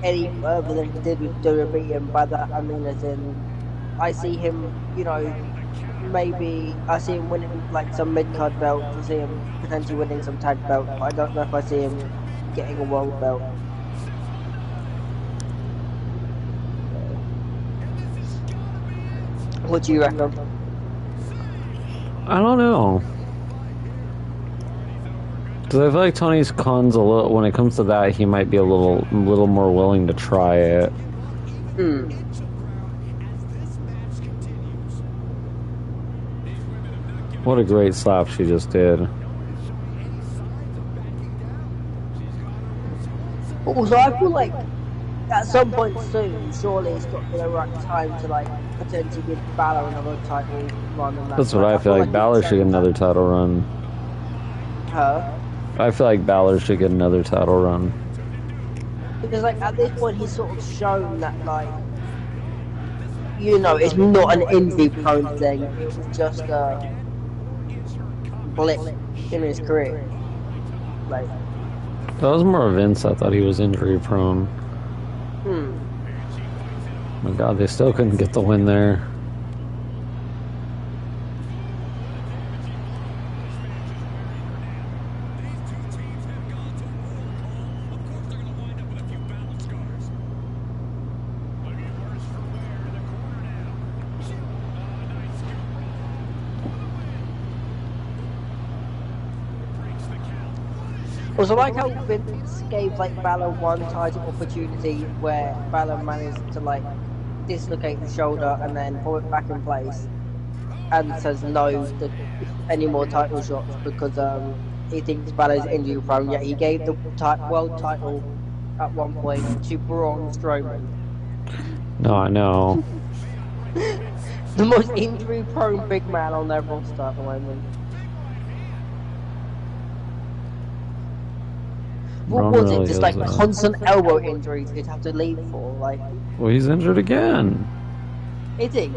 any further than he did with WWE, and by that I mean as in, I see him, you know, maybe I see him winning like some mid-card belts, I see him potentially winning some tag belts, but I don't know if I see him getting a world belt. What do you reckon? I don't know. Because I feel like Tony Khan's a little, when it comes to that, he might be a little more willing to try it. What a great slap she just did. Also, I feel like at some point soon, surely it's got to be the right time to like potentially give Balor another title run. And That's what I feel like. Balor should get another title run. Huh? I feel like Balor should get another title run. Because like at this point, he's sort of shown that like, you know, it's not an injury-prone thing. It was just a blip in his career. Like. That was more Vince. I thought he was injury prone. Oh my God, they still couldn't get the win there. Also, like how Vince gave like Balor one title opportunity where Balor managed to like dislocate the shoulder and then pull it back in place, and says no to any more title shots because he thinks Balor's injury prone. Yet he gave the world title at one point to Braun Strowman. No, I know. The most injury prone big man on their roster at the moment. What was it? Just like constant elbow injuries he'd have to leave for, like. Well, he's injured again. Is he?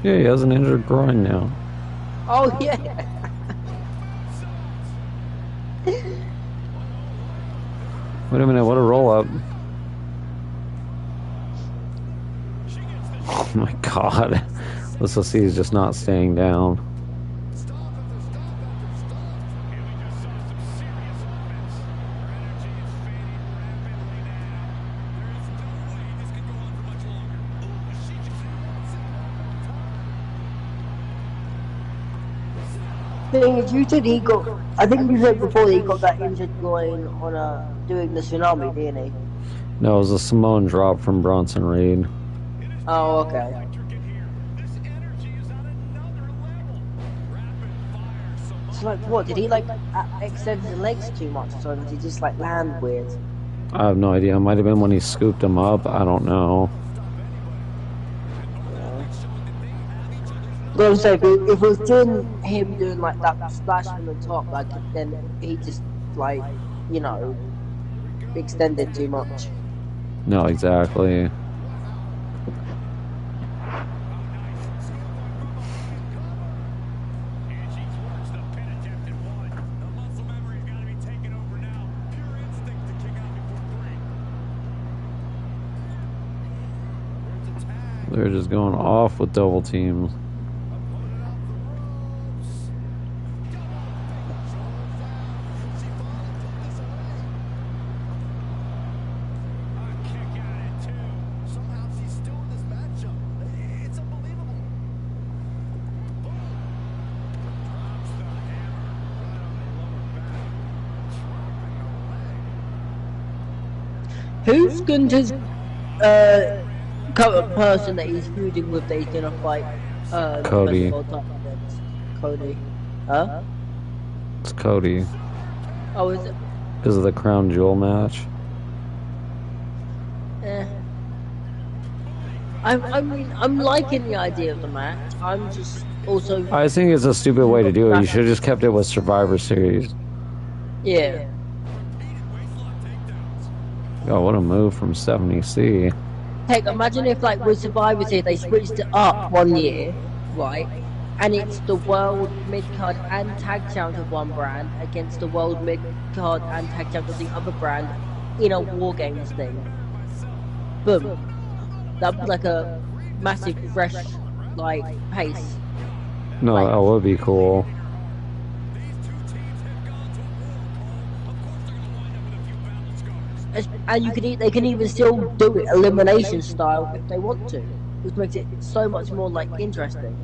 Yeah, he has an injured groin now. Oh yeah. Wait a minute, what a roll up. Oh my God. Let's see, he's just not staying down. Thing is, you said he got. I think you said before that he got that injured groin on doing the tsunami, didn't he? No, it was a Samoan drop from Bronson Reed. Oh, okay. So like, what did he like extend his legs too much, or did he just like land weird? I have no idea. It might have been when he scooped him up. I don't know. Well, so if it was doing him doing like that splash from the top, like then he just like, you know, extended too much. No, exactly. They're just going off with double teams. Who's Gunter's current person that he's feuding with that he's gonna fight Cody. Cody. Huh? It's Cody. Oh, is it? Because of the crown jewel match. I mean, I'm liking the idea of the match. I'm just also. I think it's a stupid way to do it. You should have just kept it with Survivor Series. Yeah. Oh, what a move from 70C. Heck, imagine if, like, with Survivor Series, they switched it up one year, right? And it's the World Mid-Card and Tag Champs of one brand against the World Mid-Card and Tag Champs of the other brand in a War Games thing. Boom. That'd be like a massive, fresh, like, pace. No, like, that would be cool. And they can even still do it elimination style if they want to, which makes it so much more like interesting.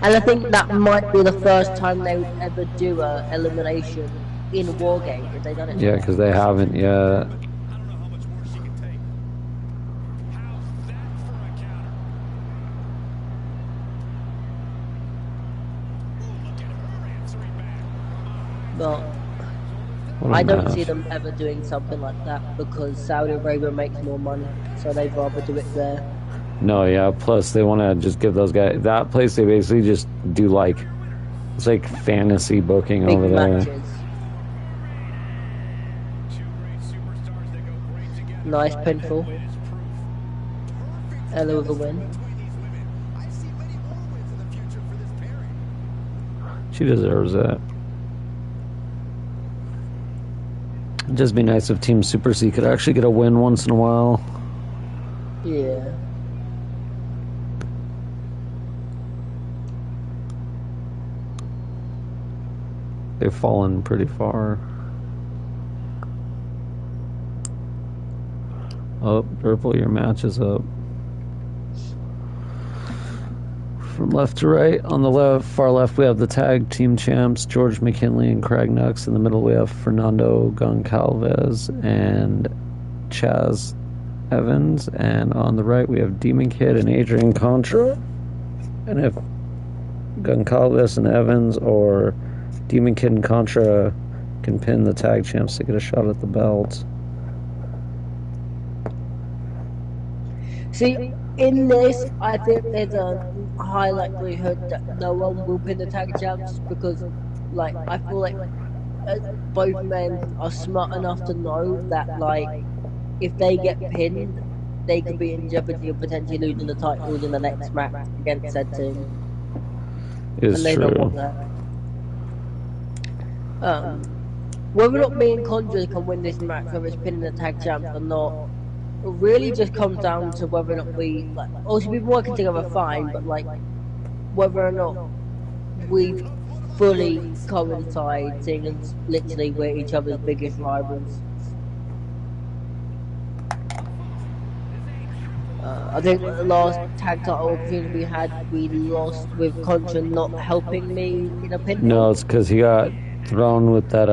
And I think that might be the first time they would ever do a elimination in a war game if they done it. Yeah, because they haven't yet. But I don't see them ever doing something like that because Saudi Arabia makes more money, so they'd rather do it there. No, yeah, plus they want to just give those guys... That place, they basically just do like... It's like fantasy booking Big over there. matches. Nice pinfall. Ella with a win. She deserves it. It'd just be nice if Team Super C could actually get a win once in a while. Yeah. They've fallen pretty far. Oh, Purple, your match is up. From left to right, on the left, far left, we have the tag team champs, George McKinley and Craig Nux. In the middle, we have Fernando Goncalves and Chaz Evans. And on the right, we have Demon Kid and Adrian Contra. And if Goncalves and Evans or Demon Kid and Contra can pin the tag champs to get a shot at the belt. See, in this, I think there's a high likelihood that no one will pin the tag champs because, like, I feel like both men are smart enough to know that, like, if they get pinned, they could be in jeopardy of potentially losing the titles in the next match against said team. It's and they true. don't want that. Whether or not me and Conjure can win this match, whether it's pinning the tag champs or not, it really just comes down to whether or not we, like, obviously we've been working together fine, but like, whether or not we've fully coincide, seeing as literally we're each other's biggest rivals. I think the last tag title opportunity we had, we lost with Contra not helping me in a pin. No, it's because he got thrown with that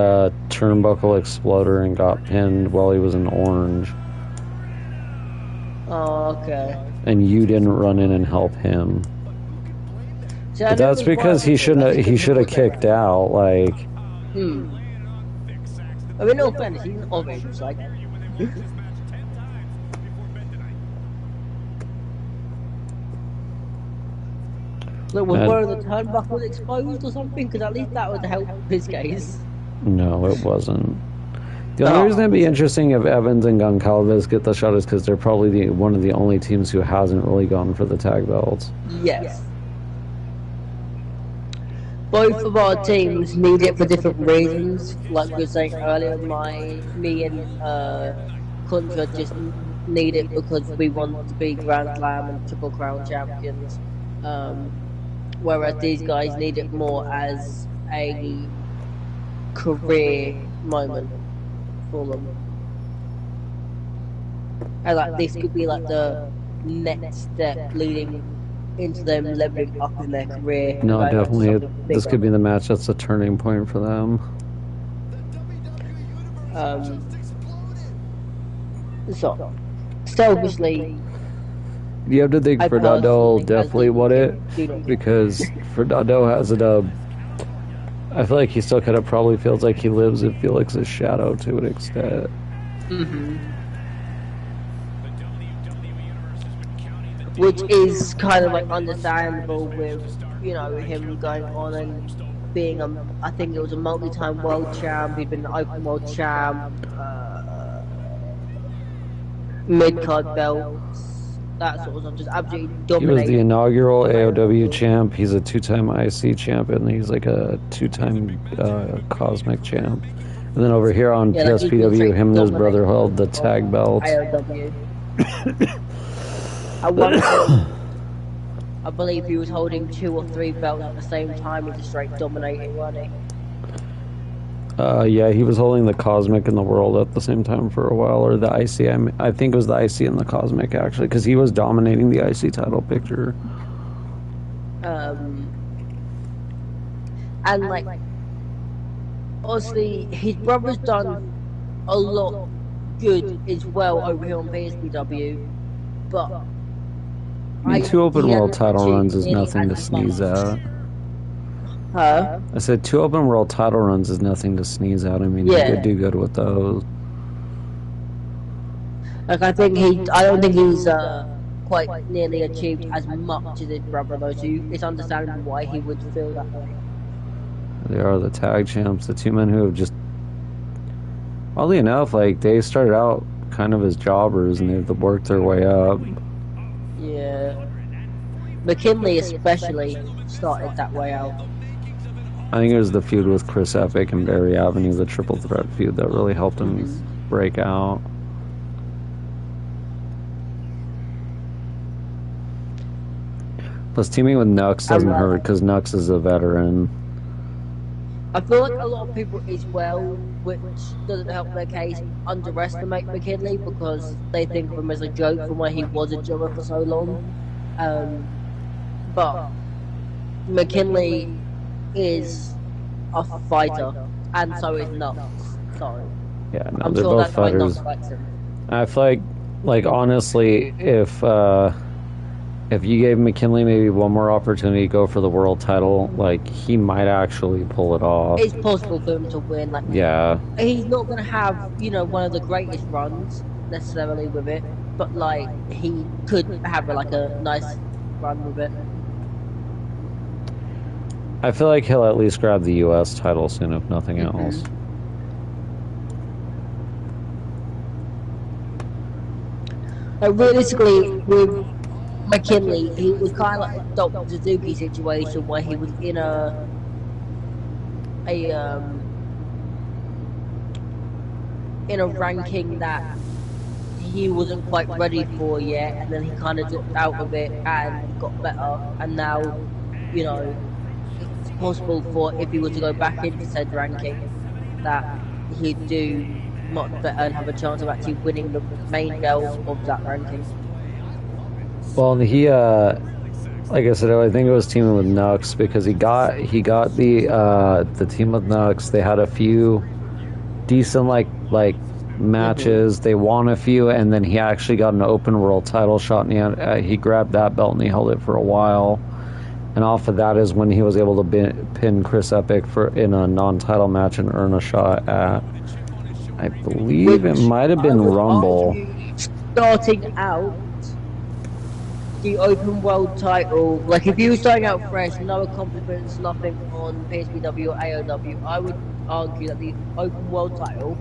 turnbuckle exploder and got pinned while he was in orange. Oh, okay. And you didn't run in and help him. See, But that's because he should have kicked out. Like, I mean, no offense, he's an orange, like. Like, was one of the turnbuckles exposed or something? Because at least that would help his case. No, it wasn't. The only reason it'd be interesting if Evans and Goncalves get the shot is because they're probably one of the only teams who hasn't really gone for the tag belts. Yes. Both of our teams need it for different reasons. Like we were saying earlier, me and Contra just need it because we want to be Grand Slam and Triple Crown champions. Whereas these guys need it more as a career moment for them. And like this could be like the next step leading into them leveling up in their career. No, definitely. This could be the match that's a turning point for them. So, selfishly, you have to think Fernando definitely won it because Fernando has a dub. I feel like he still kind of probably feels like he lives in Felix's shadow to an extent. Which is kind of like understandable with, you know, him going on and being I think it was a multi-time world champ, he'd been an open world champ, mid-card belts, that sort of stuff, just absolutely dominating. He was the inaugural AOW champ, he's a 2-time IC champ, and he's like a 2-time Cosmic champ. And then over here on PSPW, him and his brother held the tag belts. AOW. At one point, I believe he was holding 2 or 3 belts at the same time and just straight dominating, wasn't he? Yeah, he was holding the Cosmic and the World at the same time for a while, or the IC. I think it was the IC and the Cosmic, actually, because he was dominating the IC title picture. And, like, honestly, his brother's done a lot good as well over here on PSPW, but... I mean, 2 open world title runs is nothing to sneeze at. Huh? I said 2 open world title runs is nothing to sneeze at. I mean, he could do good with those. Like, I don't think he's quite nearly achieved as much as his brother, though, so it's understandable why he would feel that way. They are the tag champs, the 2 men who have just... Oddly enough, like, they started out kind of as jobbers and they've worked their way up. Yeah. McKinley especially started that way out. I think it was the feud with Chris Epic and Barry Avenue, the triple threat feud, that really helped him break out. Plus, teaming with Nux doesn't hurt because Nux is a veteran. I feel like a lot of people as well, which doesn't help their case, underestimate McKinley because they think of him as a joke from where he was a jobber for so long. But McKinley is a fighter, and so is Nux. Sorry. Yeah, no, they're both fighters. I feel like honestly, if you gave McKinley maybe one more opportunity to go for the world title, like, he might actually pull it off. It's possible for him to win. Like, yeah. He's not going to have, you know, one of the greatest runs necessarily with it, but, like, he could have, like, a nice run with it. I feel like he'll at least grab the US title soon, if nothing else. Realistically, with McKinley, he was kind of like a Dr. Suzuki situation where he was in a ranking that he wasn't quite ready for yet, and then he kind of dropped out of it and got better, and now, you know, it's possible for, if he was to go back into said ranking, that he'd do much better and have a chance of actually winning the main belt of that ranking. Well, he, like I said, I think it was teaming with Nux because he got the team with Nux. They had a few decent like matches. They won a few, and then he actually got an open world title shot, and he grabbed that belt and he held it for a while. And off of that is when he was able to pin Chris Epic in a non-title match and earn a shot at, I believe it might have been Rumble. Starting out, the open world title, like if you were starting out fresh, no accomplishments, nothing on PSPW or AOW, I would argue that the open world title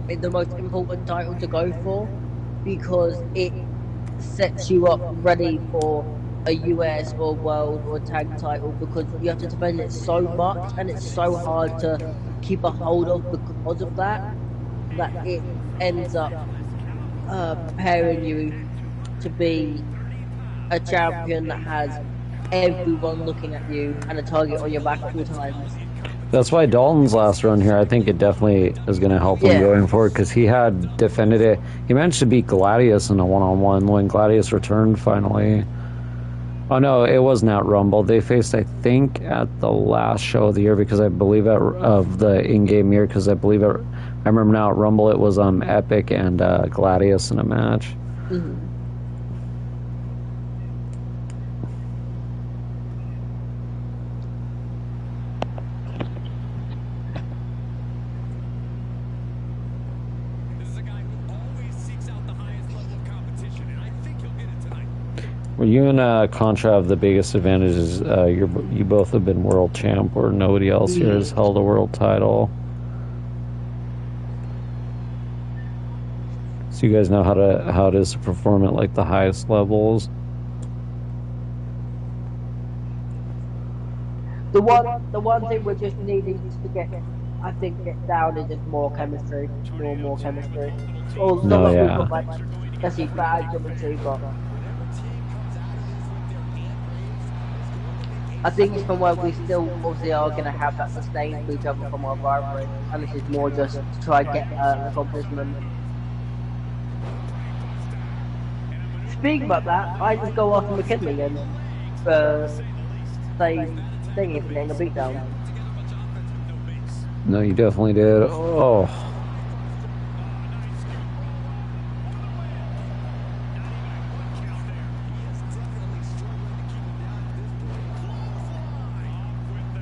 is the most important title to go for because it sets you up ready for a US or world or tag title because you have to defend it so much and it's so hard to keep a hold of because of that it ends up preparing you to be a champion that has everyone looking at you and a target on your back at all times. That's why Dalton's last run here, I think it definitely is going to help him going forward because he had defended it. He managed to beat Gladius in a one-on-one when Gladius returned finally. Oh no, it wasn't at Rumble. They faced, I think, at the last show of the year because I believe of the in-game year because I remember now at Rumble it was Epic and Gladius in a match. Mm-hmm. Well, you and Contra have the biggest advantages. You both have been world champ, where nobody else here has held a world title. So you guys know how it is to perform at like the highest levels. The one thing we're just needing to get down is just more chemistry, more chemistry. Or we've got like let's see, bad geometry, but I think it's from where we still obviously are going to have that sustain for each other from our rivalry, and this is more just to try and get an accomplishment. Speaking about that, I just go after McKinley and say thingy for getting a beatdown. No, you definitely did. Oh.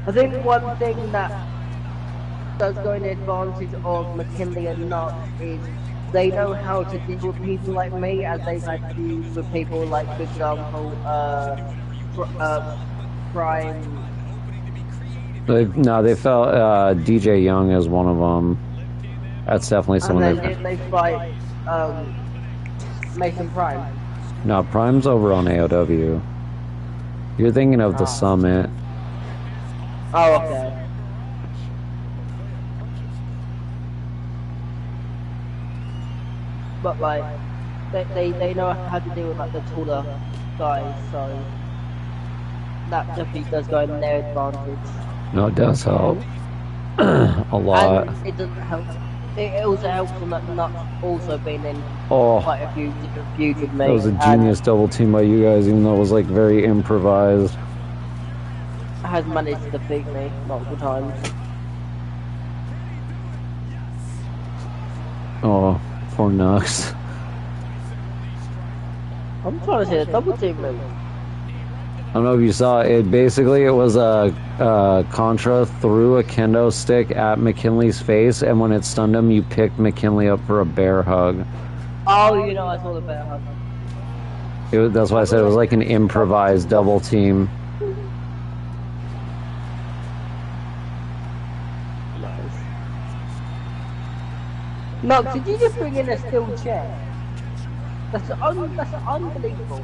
I think one thing that does go in the advantage of McKinley and Knox is they know how to deal with people like me as they've had to deal with people like, for example, Prime. They felt DJ Young as one of them. That's definitely someone they fight Mason Prime. No, Prime's over on AOW. You're thinking of the Summit. Oh, okay. But like, they know how to deal with like the taller guys, so that definitely does go in their advantage. No, it does help a lot. And it doesn't help. It also helps them not also being in quite a few different feuds with me. That was a genius double team by you guys, even though it was like very improvised. Has managed to defeat me multiple times. Oh, poor Nux. I'm trying to say a double team move. I don't know if you saw it. Basically, it was a Contra threw a kendo stick at McKinley's face, and when it stunned him, you picked McKinley up for a bear hug. Oh, I saw the bear hug. That's why I said it was like an improvised double team. No, did you just bring in a steel chair? That's unbelievable.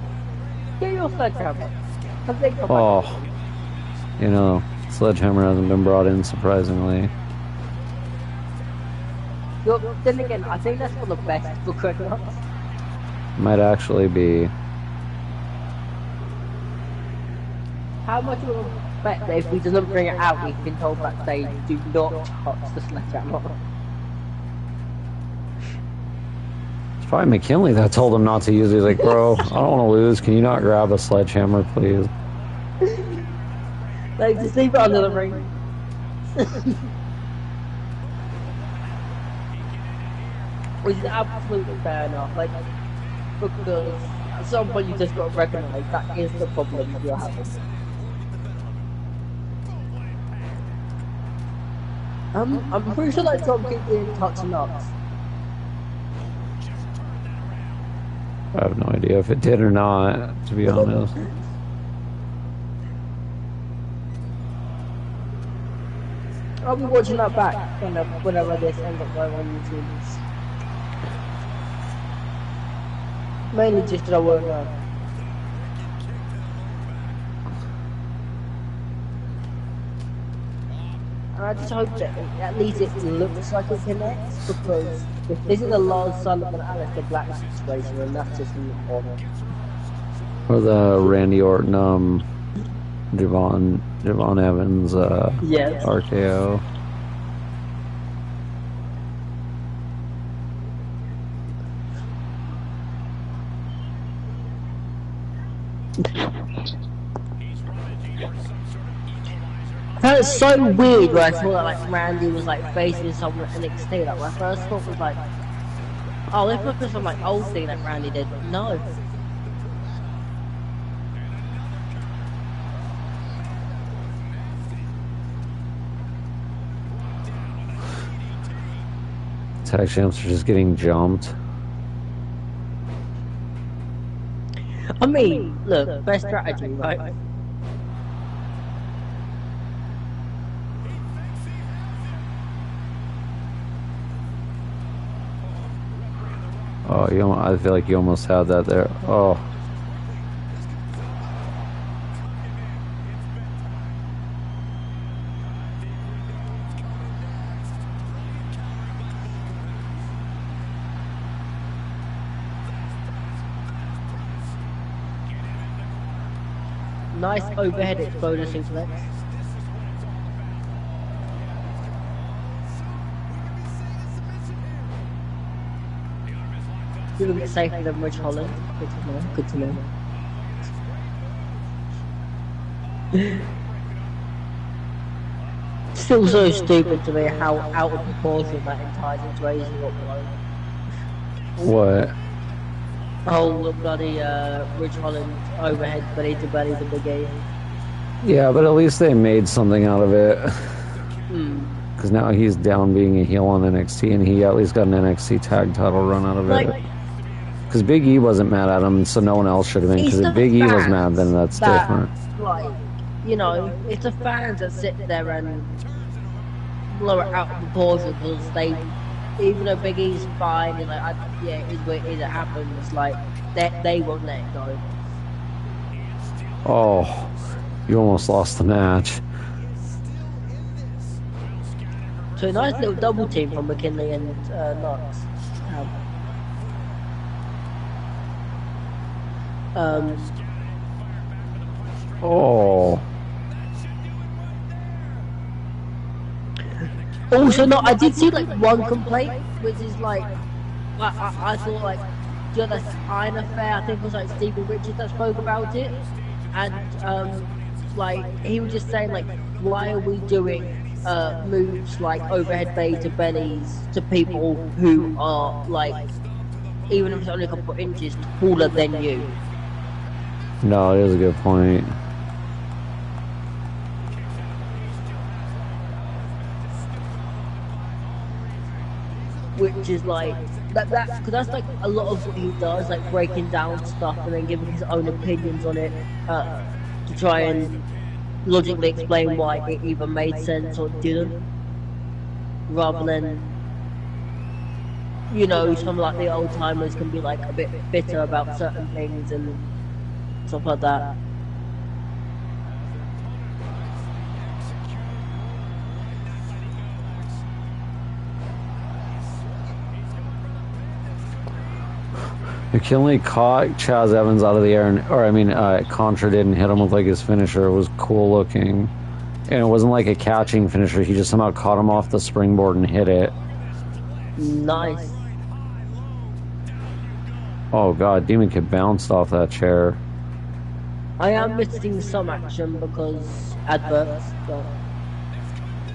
Get your sledgehammer. Oh, sledgehammer hasn't been brought in, surprisingly. Then again, I think that's for the best for Cricknuts. Might actually be. How much would I bet that if he doesn't bring it out, we've been told backstage, do not touch the sledgehammer. Probably McKinley that told him not to use it. He's like, bro, I don't want to lose. Can you not grab a sledgehammer, please? Like, just leave it under the ring. Which is absolutely fair enough. Like, because at some point you just got to recognize that is the problem you're having. I'm pretty sure that Tom keeps in touch nuts. I have no idea if it did or not, to be honest. I'll be watching that back whenever this ends up going on YouTube. Mainly just that I won't know. And I just hope that at least it looks like it connects, because if this is a Lars Sullivan Alistair Black situation, then that's just odd. Or the Randy Orton, Javon Evans, yes. RKO. That's so weird where I thought that like Randy was like facing someone at NXT. Like my first thought was like, oh, let's look at some like old thing that Randy did. No. Tag champs are just getting jumped. I mean, look, best strategy, right? Oh, I feel like you almost had that there. Oh. Nice overhead exploder suplex. A little bit safer than Rich Holland. Good to know. Good to know. Still so stupid to me how out of proportion that entire situation got blown. What? Oh, bloody Rich Holland overhead belly to Big E. Yeah, but at least they made something out of it. Because now he's down being a heel on NXT, and he at least got an NXT tag title run out of it. Because Big E wasn't mad at him, so no one else should have been. Because if Big E was mad, then that's different. Like, you know, it's the fans that sit there and blow it out of proportion because they, even though Big E's fine, and like, yeah, it is what it is, it happens, like, they won't let it go. Oh, you almost lost the match. So a nice little double team from McKinley and Knox. Oh. Also, no, I did see like one complaint, which is like, I thought like, do you know, that's kind of fair. I think it was like Stephen Richards that spoke about it, and like he was just saying like, why are we doing moves like overhead bay to bellies to people who are like, even if it's only a couple of inches taller than you? No, it is a good point. Which is like that because that's like a lot of what he does, like breaking down stuff and then giving his own opinions on it to try and logically explain why it either made sense or didn't, rather than, you know, some like the old timers can be like a bit bitter about certain things and stuff like that. McKinley caught Chaz Evans out of the air, Contra didn't hit him with like his finisher. It was cool looking, and it wasn't like a catching finisher. He just somehow caught him off the springboard and hit it. Nice. Oh god, Demon Kid bounced off that chair. I am missing some action because adverts, but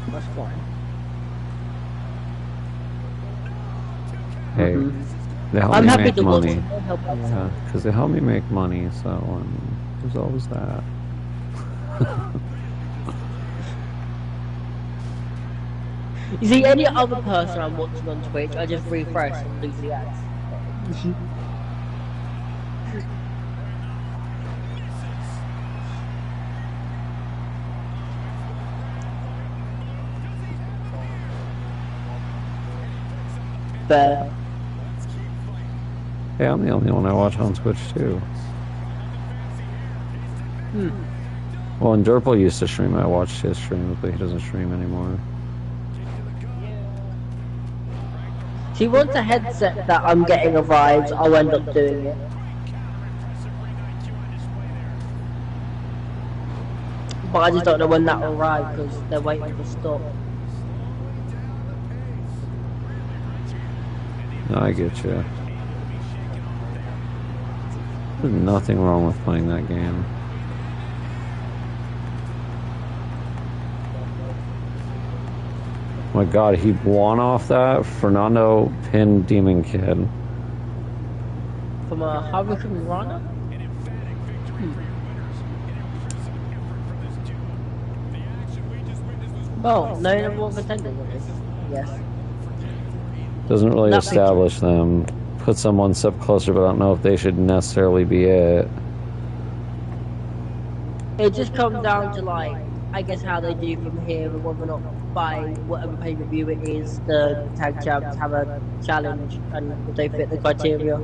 that's fine. Hey. They help I'm me happy make to money. Yeah, because they help me make money, so there's always that. You see, any other person I'm watching on Twitch, I just refresh and lose the ads. Fair. Hey, I'm the only one I watch on Twitch too. Well, when Durple used to stream, I watched his streams, but he doesn't stream anymore. If he wants a headset that I'm getting a vibes, I'll end up doing it. But I just don't know when that will arrive because they're waiting for stock. No, I get you. There's nothing wrong with playing that game. My God, he won off that. Fernando pinned Demon Kid. From a Hurricane Runner? Well, no number one contenders on this, yes. Doesn't really establish them. Put them one step closer, but I don't know if they should necessarily be it. It just comes down to, like, I guess how they do from here and whether or not by whatever pay-per-view it is, the tag champs have a challenge and if they fit the criteria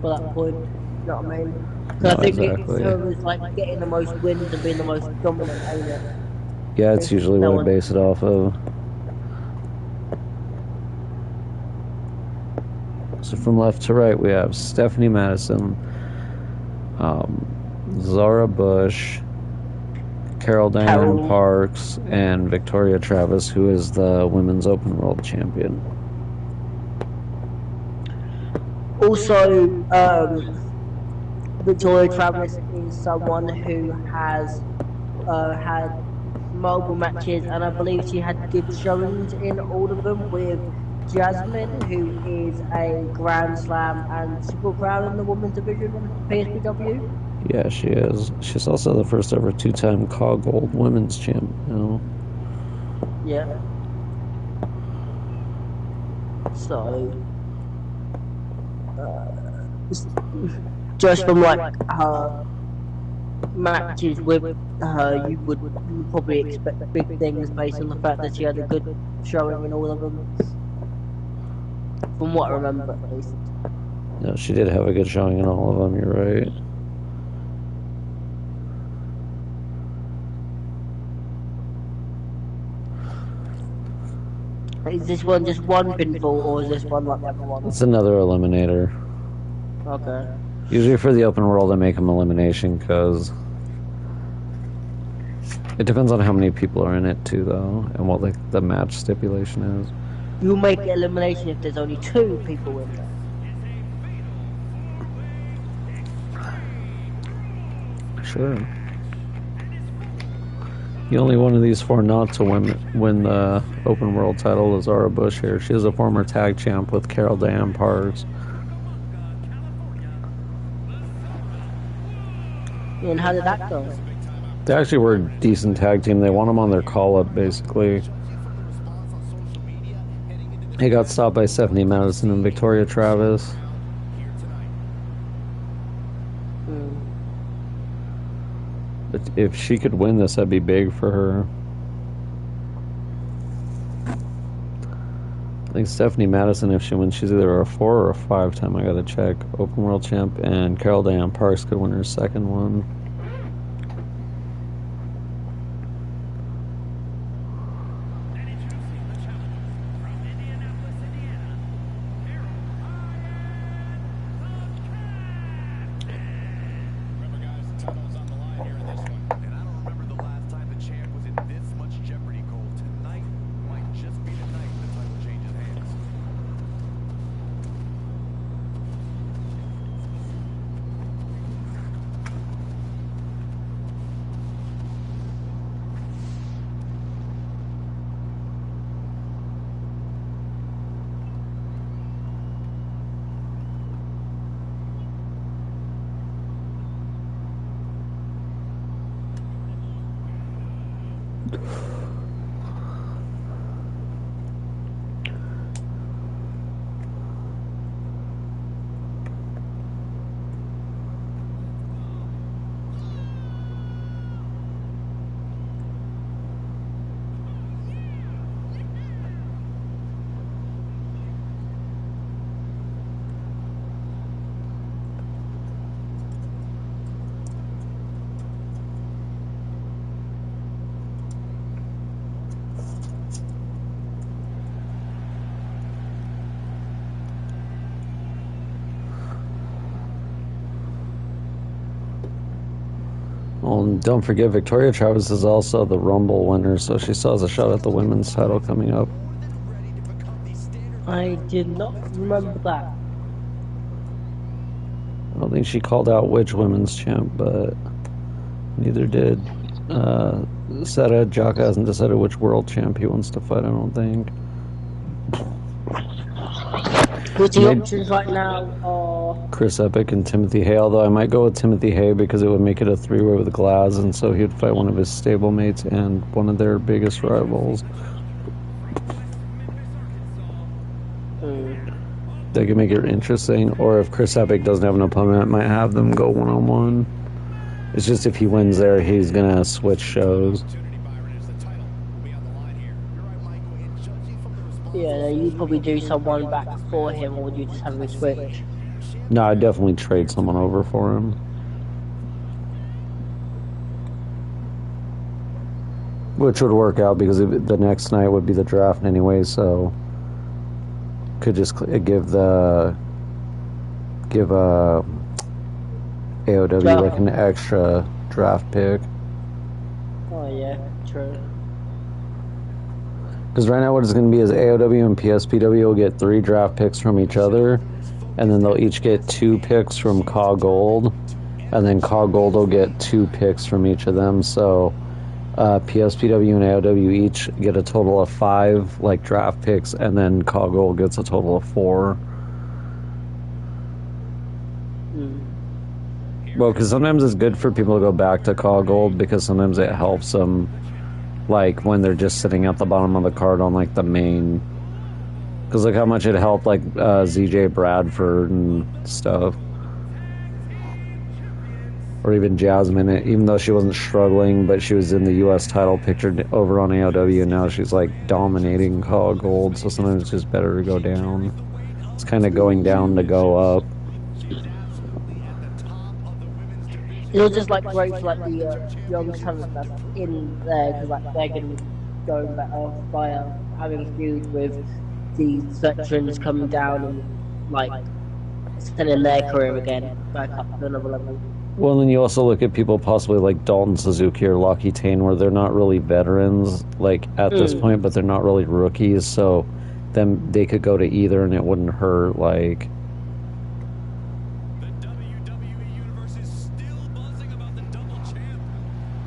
for that point. You know what I mean? Because I think exactly. it's like getting the most wins and being the most dominant, ain't it? Yeah, it's usually what I base it off of. So from left to right, we have Stephanie Madison, Zara Bush, Carol Diane Parks, and Victoria Travis, who is the Women's Open World Champion. Also, Victoria Travis is someone who has had multiple matches, and I believe she had good showings in all of them with Jasmine, who is a Grand Slam and Triple Crown in the women's division in PSPW. Yeah, she is. She's also the first ever two-time COG Gold Women's Champ. You know? Yeah. So, just from like her matches with her, you would probably expect big things based on the fact that she had a good showing in all of them. From what I remember, at least. No, she did have a good showing in all of them, you're right. Is this one just one pinfall, or is this one like everyone? It's another eliminator. Okay. Usually for the open world, I make them elimination, because it depends on how many people are in it, too, though, and what like the match stipulation is. You make elimination if there's only 2 people in there. Sure. The only one of these 4 not to win the open world title is Zara Bush here. She is a former tag champ with Carol Diane Parks. And how did that go? They actually were a decent tag team. They won them on their call-up, basically. He got stopped by Stephanie Madison and Victoria Travis. But if she could win this, that'd be big for her. I think Stephanie Madison, if she wins, she's either a 4 or a 5 time. I gotta check. Open World Champ, and Carol Diane Parks could win her second one. Well, and don't forget, Victoria Travis is also the Rumble winner, so she still has a shot at the women's title coming up. I did not remember that. I don't think she called out which women's champ, but neither did Seta. Jaka hasn't decided which world champ he wants to fight, I don't think. Because the options right now are Chris Epic and Timothy Hay, although I might go with Timothy Hay because it would make it a three-way with Glaz, and so he would fight one of his stablemates and one of their biggest rivals. That could make it interesting. Or if Chris Epic doesn't have an opponent, might have them go one-on-one. It's just if he wins there, he's gonna switch shows. Yeah, you probably do someone back for him, or would you just have him switch? No, I'd definitely trade someone over for him. Which would work out because the next night would be the draft anyway, so could just give AOW like an extra draft pick. Oh yeah, true. Because right now what it's going to be is AOW and PSPW will get 3 draft picks from each other, and then they'll each get 2 picks from Caw Gold, and then Caw Gold will get 2 picks from each of them, so PSPW and AOW each get a total of 5 like draft picks, and then Caw Gold gets a total of 4. Well, because sometimes it's good for people to go back to Caw Gold because sometimes it helps them, like when they're just sitting at the bottom of the card on like the main. Because look how much it helped like ZJ Bradford and stuff. Or even Jasmine, even though she wasn't struggling, but she was in the U.S. title picture over on AOW, and now she's like dominating Caw Gold, so sometimes it's just better to go down. It's kind of going down to go up. It'll just like great for like the young talent that's in there, because like they're going to go better by having feuds with these veterans coming down and like extending their career again back up to another level. Well, then you also look at people possibly like Dalton Suzuki or Lockie Tane, where they're not really veterans like at this point, but they're not really rookies, so then they could go to either and it wouldn't hurt. Like, The WWE Universe is still buzzing about the double champ.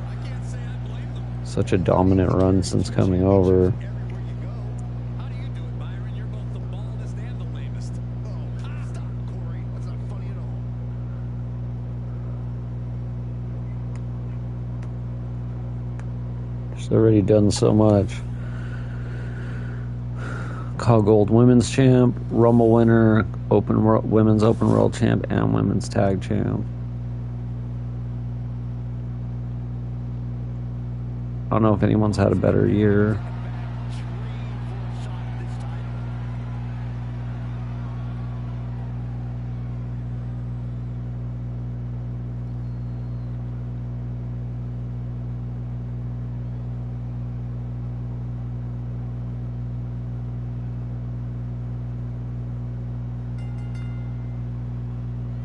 I can't say I blame them. such a dominant run since coming over. Everywhere you go. How do you do it, Byron? You're both the baldest and the lamest. Oh, stop, Corey. That's not funny at all. She's already done so much. Caw Gold Women's Champ, Rumble winner, Women's Open World Champ, and Women's Tag Champ. I don't know if anyone's had a better year.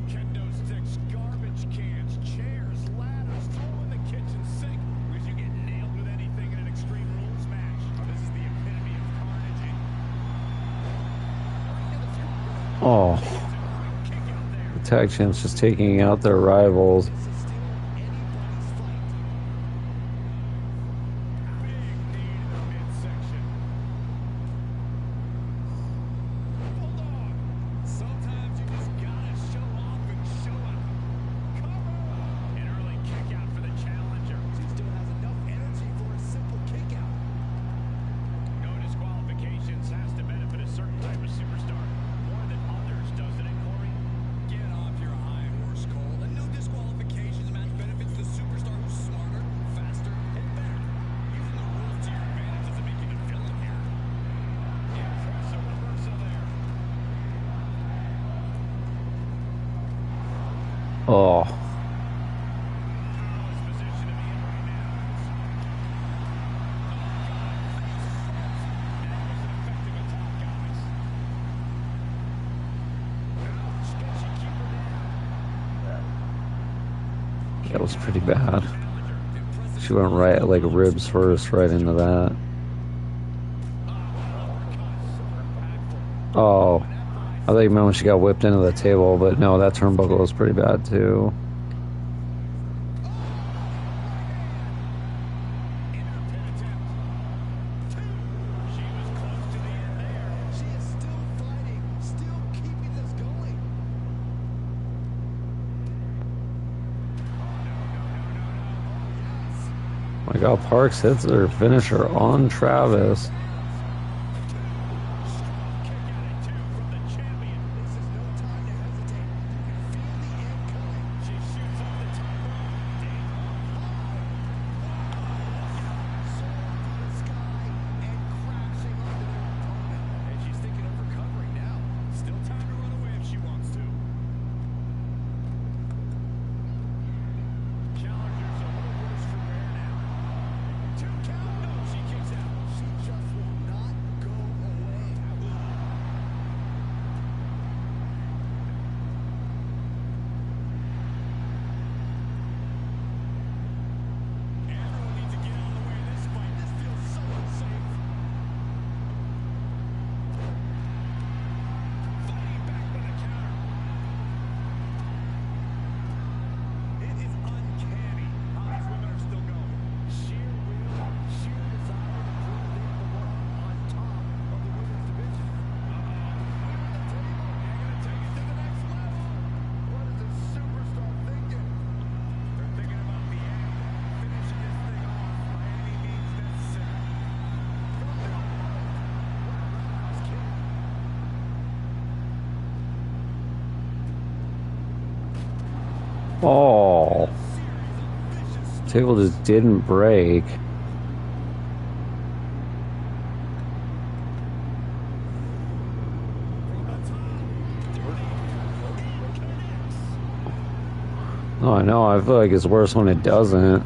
Kendo sticks, garbage cans, chairs, ladders, throw in the kitchen sink because you get nailed with anything in an Extreme Rules match. This is the epitome of carnage. Oh, the tag champs just taking out their rivals. Oh. That was pretty bad. She went right like ribs first, right into that. Oh, I thought you meant when she got whipped into the table, but no, that turnbuckle was pretty bad too. Oh my God, Parks hits her finisher on Travis. Oh, table just didn't break. Oh, I know. I feel like it's worse when it doesn't.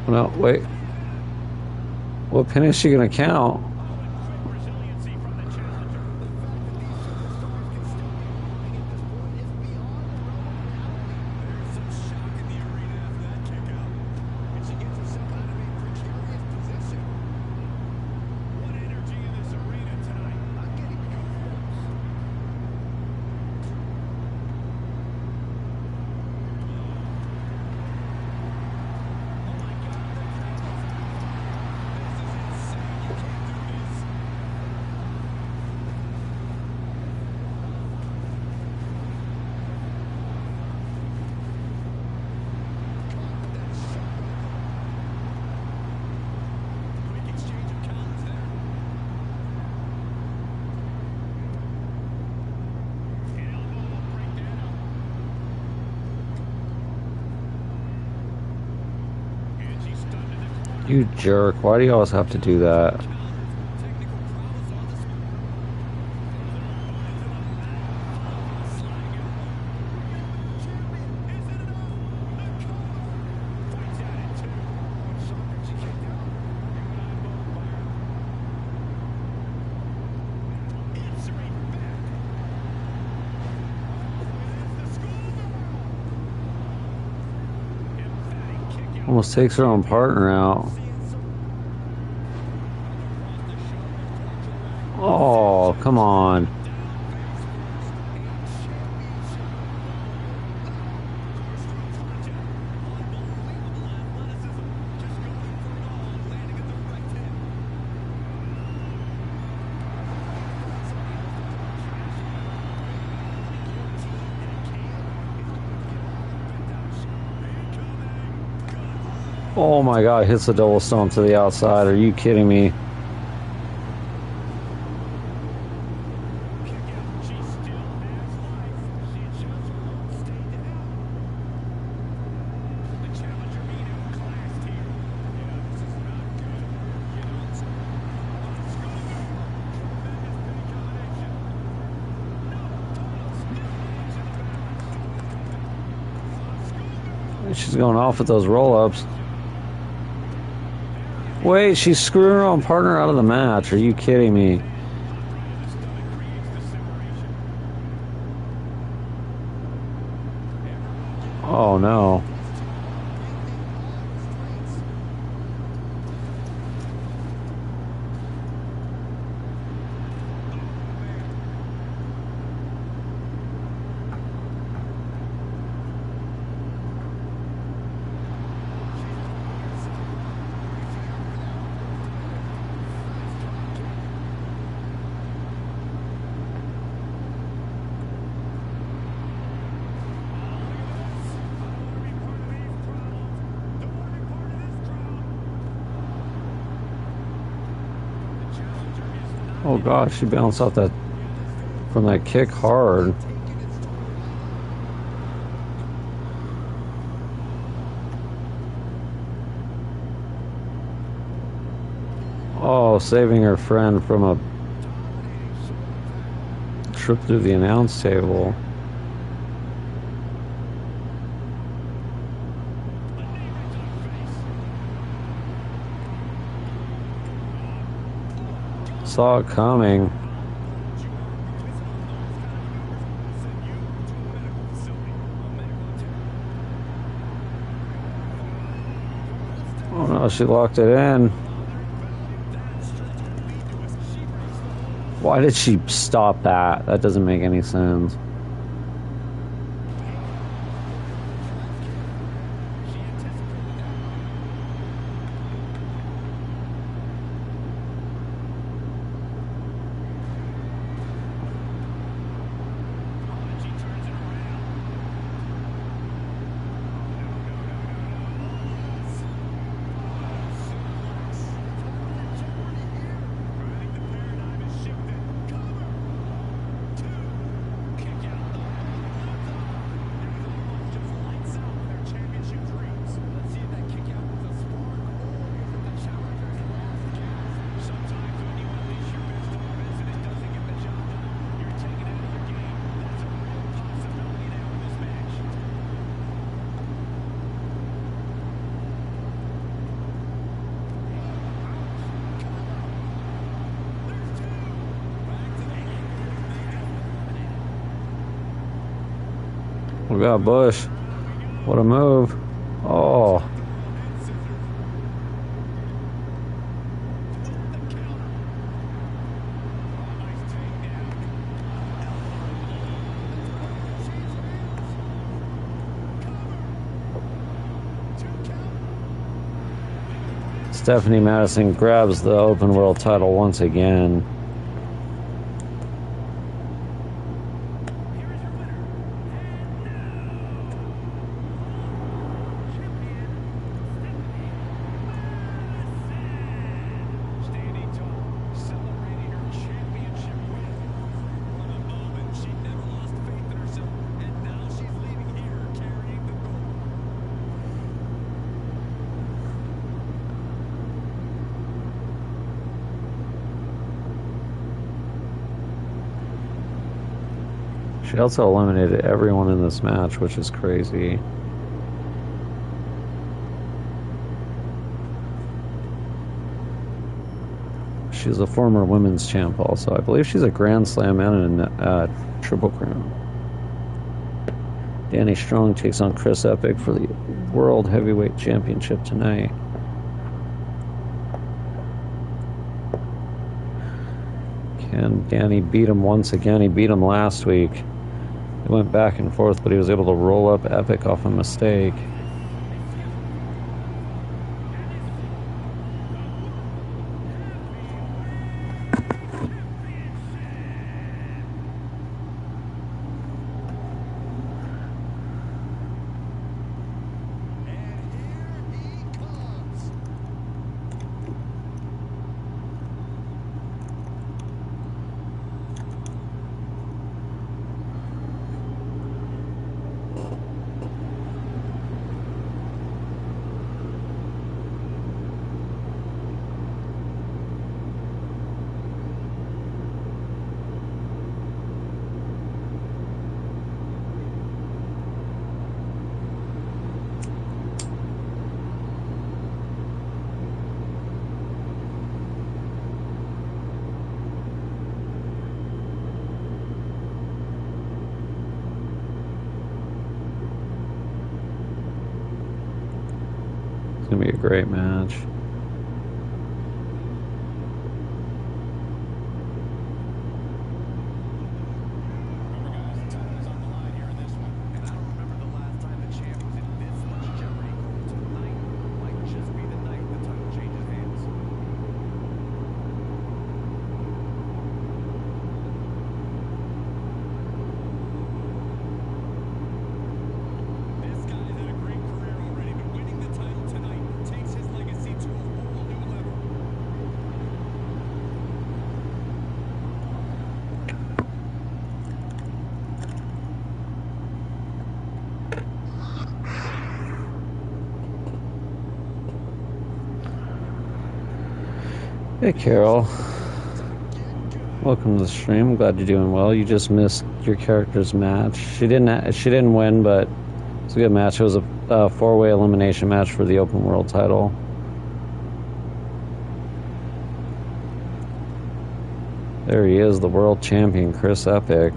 No, wait. What pin is she going to count? You jerk. Why do you always have to do that? Almost takes her own partner out. Oh, come on. Oh my God, hits the double stomp to the outside. Are you kidding me? She's going off with those roll-ups. Wait, she's screwing her own partner out of the match. Are you kidding me? Oh no. Oh gosh, she bounced off that from that kick hard. Oh, saving her friend from a trip through the announce table. Saw it coming. Oh no, she locked it in. Why did she stop that? That doesn't make any sense. We got Bush. What a move. Oh. Stephanie Madison grabs the open world title once again. She also eliminated everyone in this match, which is crazy. She's a former women's champ also. I believe she's a Grand Slam and a Triple Crown. Danny Strong takes on Chris Epic for the World Heavyweight Championship tonight. Can Danny beat him once again? He beat him last week. They went back and forth, but he was able to roll up Epic off a mistake. be a great match. Hey Carol, welcome to the stream. I'm glad you're doing well. You just missed your character's match. She didn't win, but it's a good match. It was a four-way elimination match for the open world title. There he is, the world champion, Chris Epic.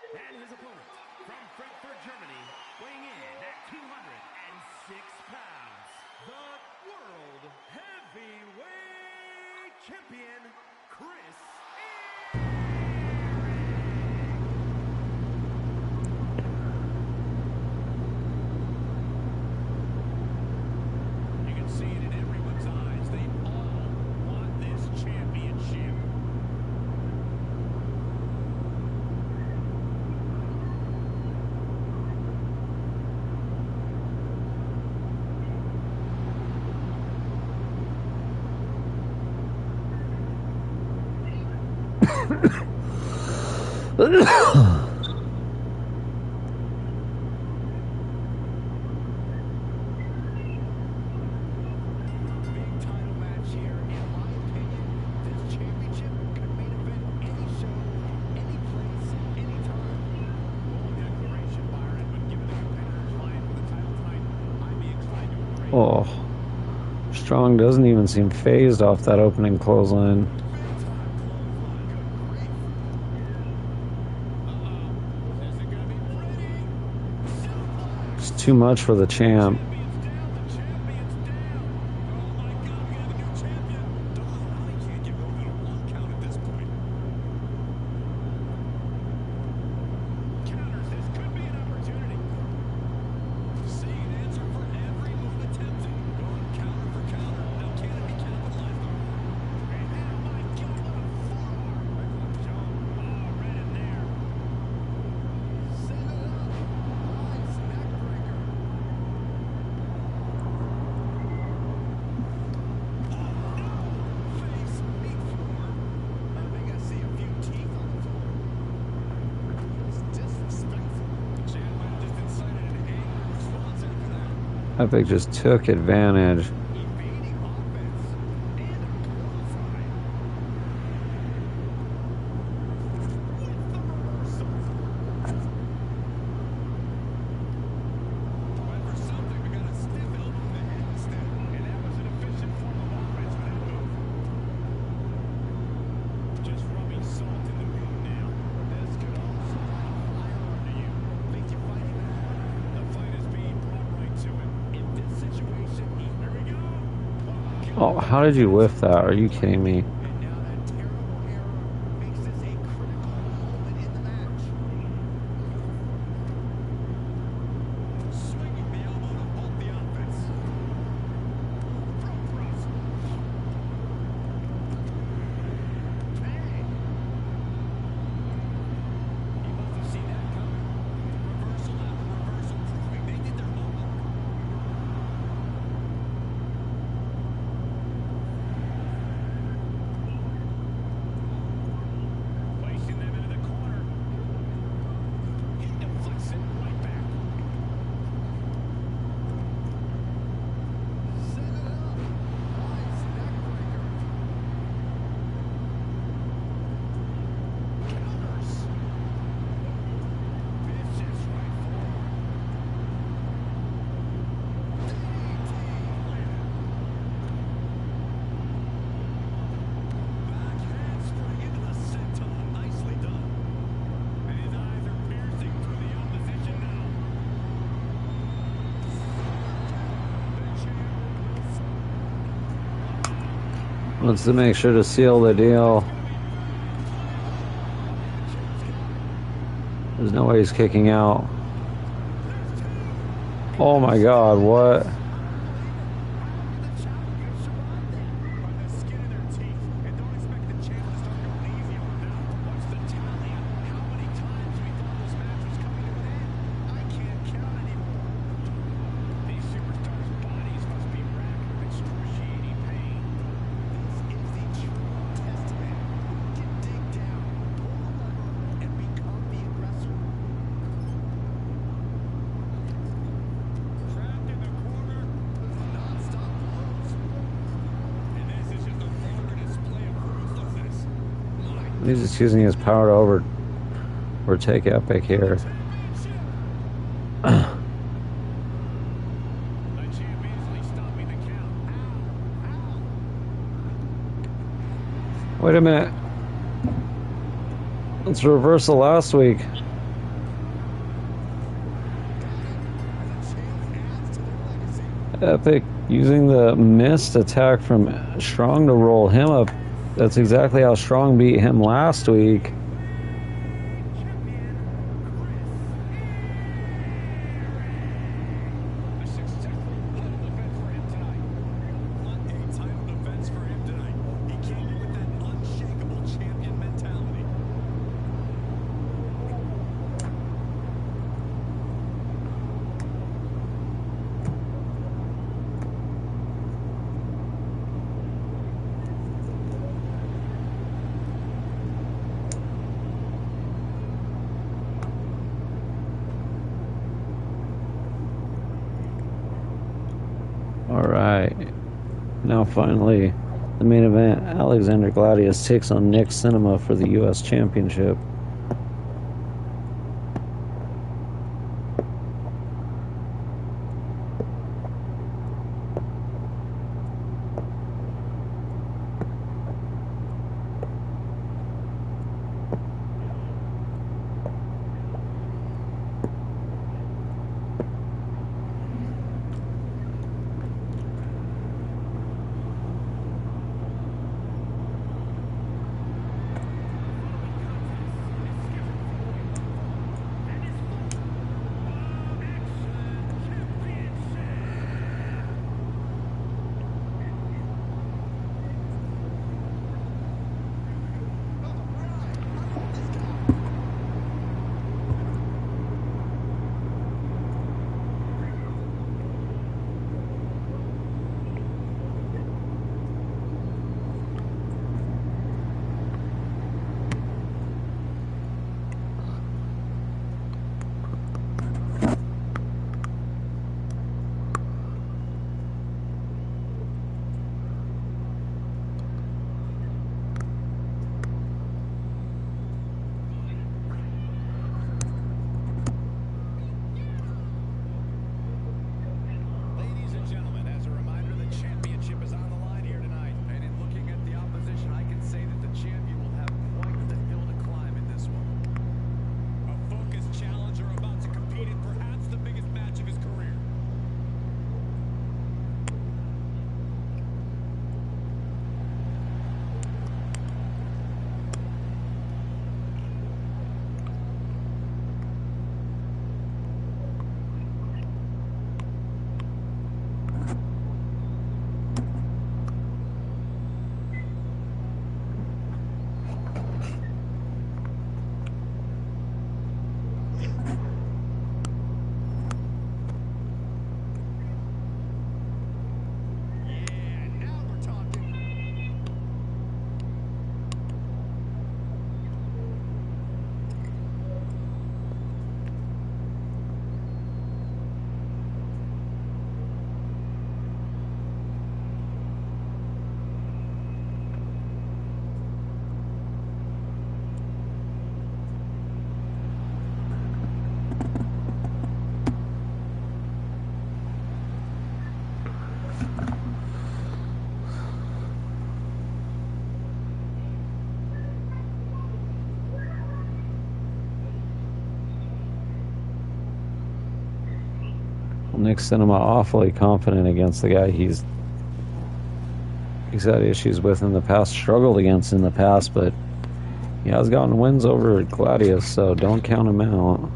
And his opponent from Frankfurt, Germany, weighing in at 206 pounds, the World Heavyweight Champion, Chris You can see it in everyone's eyes. They all want this championship. Oh, Strong doesn't even seem phased off that opening clothesline. It's too much for the champ. Epic just took advantage. Here we go. Oh, how did you whiff that? Are you kidding me? And now that terrible error makes this a critical moment in the match. Swinging the elbow to halt the offense. Front thrust. Bang. He must have seen that coming. Reversal after reversal, proving they did their homework. Placing them into the corner. He deflects it right back. Set it up. Nice neckbreaker. Counters. Vicious right forward. DDT landed. Back handspring into the senton. Nicely done. And his eyes are piercing through the opposition now. The champ Let's make sure to seal the deal. There's no way he's kicking out. Oh my god, what? the challengers survived that by the skin of their teeth. And don't expect the champ to start going easy on them now. What's the tally on how many times we thought this match was coming to an end? I can't count anymore. These superstars' bodies must be racked with excruciating pain. This is the true test man. Who can dig down, pull the lever, and become the aggressor? Trapped in the corner. Non-stop blows. And this is just a vulgar display of ruthlessness. My He's just using his power to overtake Epic here. championship. The champ easily stopping the count. Ow, Wait a minute. Let's reverse the last week. ow. The champ adds to their legacy. Epic using the missed attack from Strong to roll him up. That's exactly how Strong beat him last week. A successful title defense for him tonight. What a title defense for him tonight. He came in with that unshakable champion mentality. Alright. Now finally, the main event. Alexander Gladius takes on Nick Cinema for the US Championship. Nick Cinema awfully confident against the guy he's had issues with in the past, struggled against in the past, but he has gotten wins over Gladius, so don't count him out.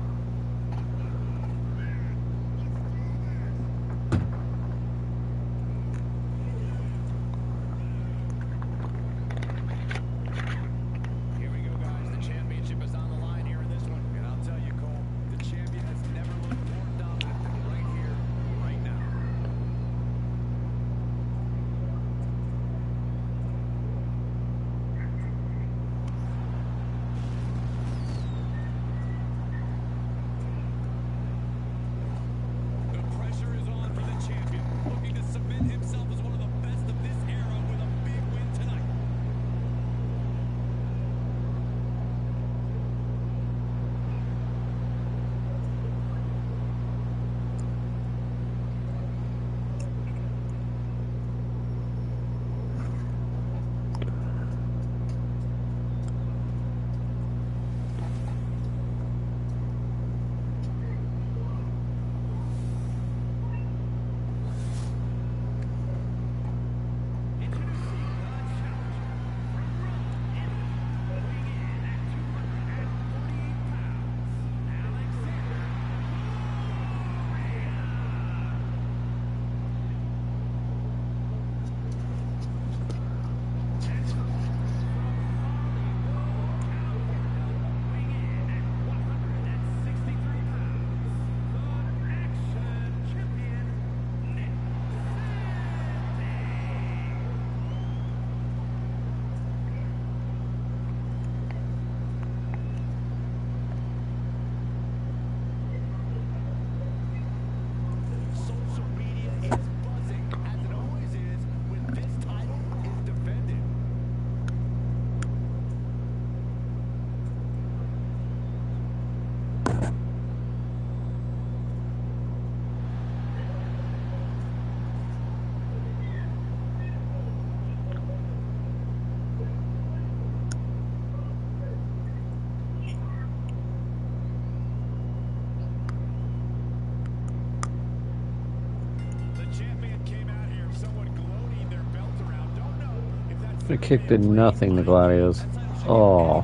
The kick did nothing to Gladius. Oh.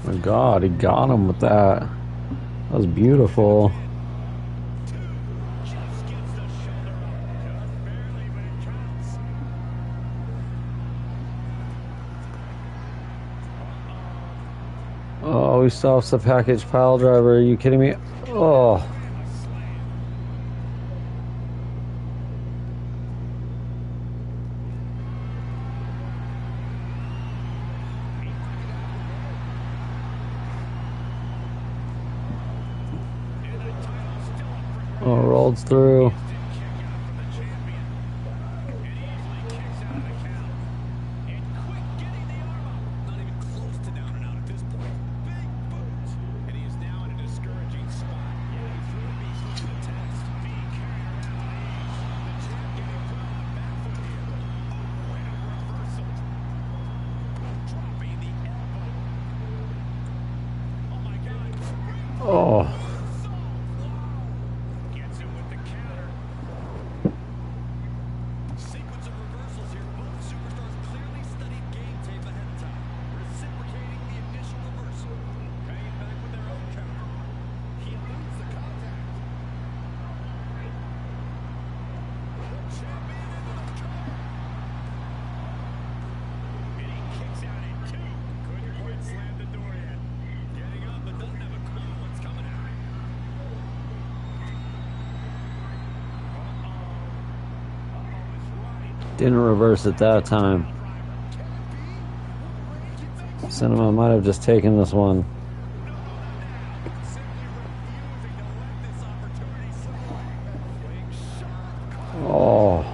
My God, he got him with that. That was beautiful. Oh, he stops the package pile driver. Are you kidding me? Oh. Oh, rolled through. Oh. Gets him with the counter. Sequence of reversals here. Both superstars clearly studied game tape ahead of time, reciprocating the initial reversal. Paying back with their own counter. Didn't reverse it that time. Cinema might have just taken this one. Oh.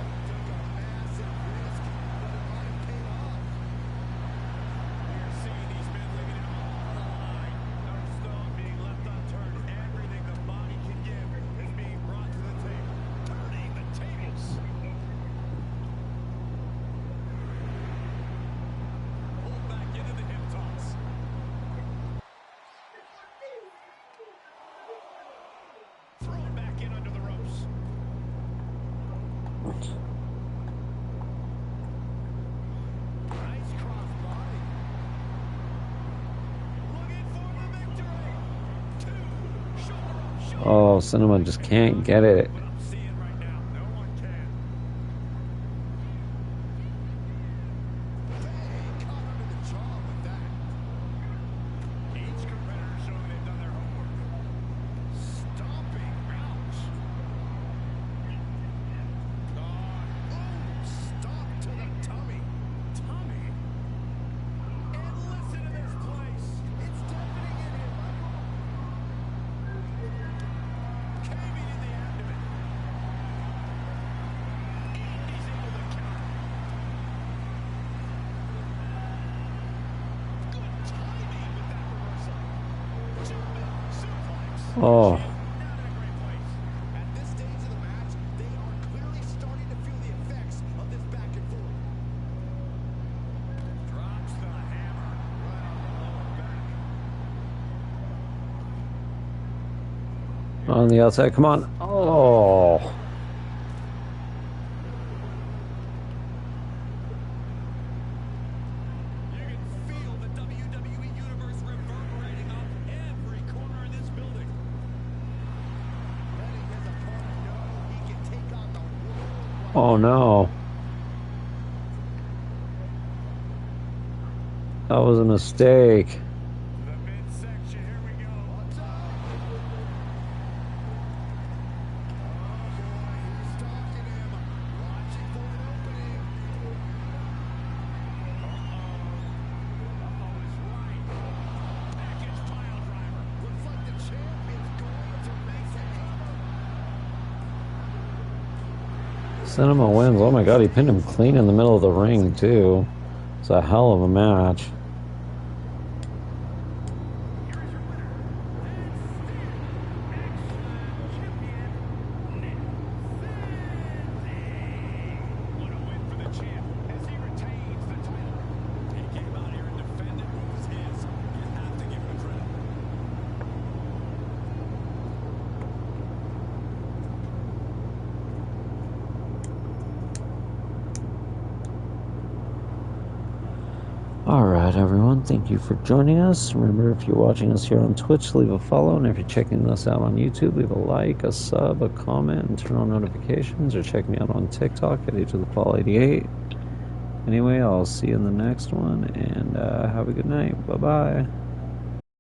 Oh, Cinema just can't get it. Oh. At this stage of the match, they are clearly starting to feel the effects of this back and forth. Drops the hammer right on the lower back. On the outside, come on. Oh. You can feel the WWE Universe reverberating off every corner of this building. Letting his opponent know he can take on the world. Oh no. That was a mistake. The midsection, here we go. Watch out. Oh boy, he's stalking him. Watching for an opening. Uh-oh is right. Package pile driver. Looks like the champ is going to make it. Cinema wins. Oh my god, he pinned him clean in the middle of the ring, too. It's a hell of a match. What a win for the champ as he retains the title. He came out here and defended what was his. You have to give him credit. Alright, everyone, thank you for joining us. Remember, if you're watching us here on Twitch, leave a follow. And if you're checking us out on YouTube, leave a like, a sub, a comment, and turn on notifications. Or check me out on TikTok at AgeOfTheFall88. Anyway, I'll see you in the next one, and have a good night. Bye-bye.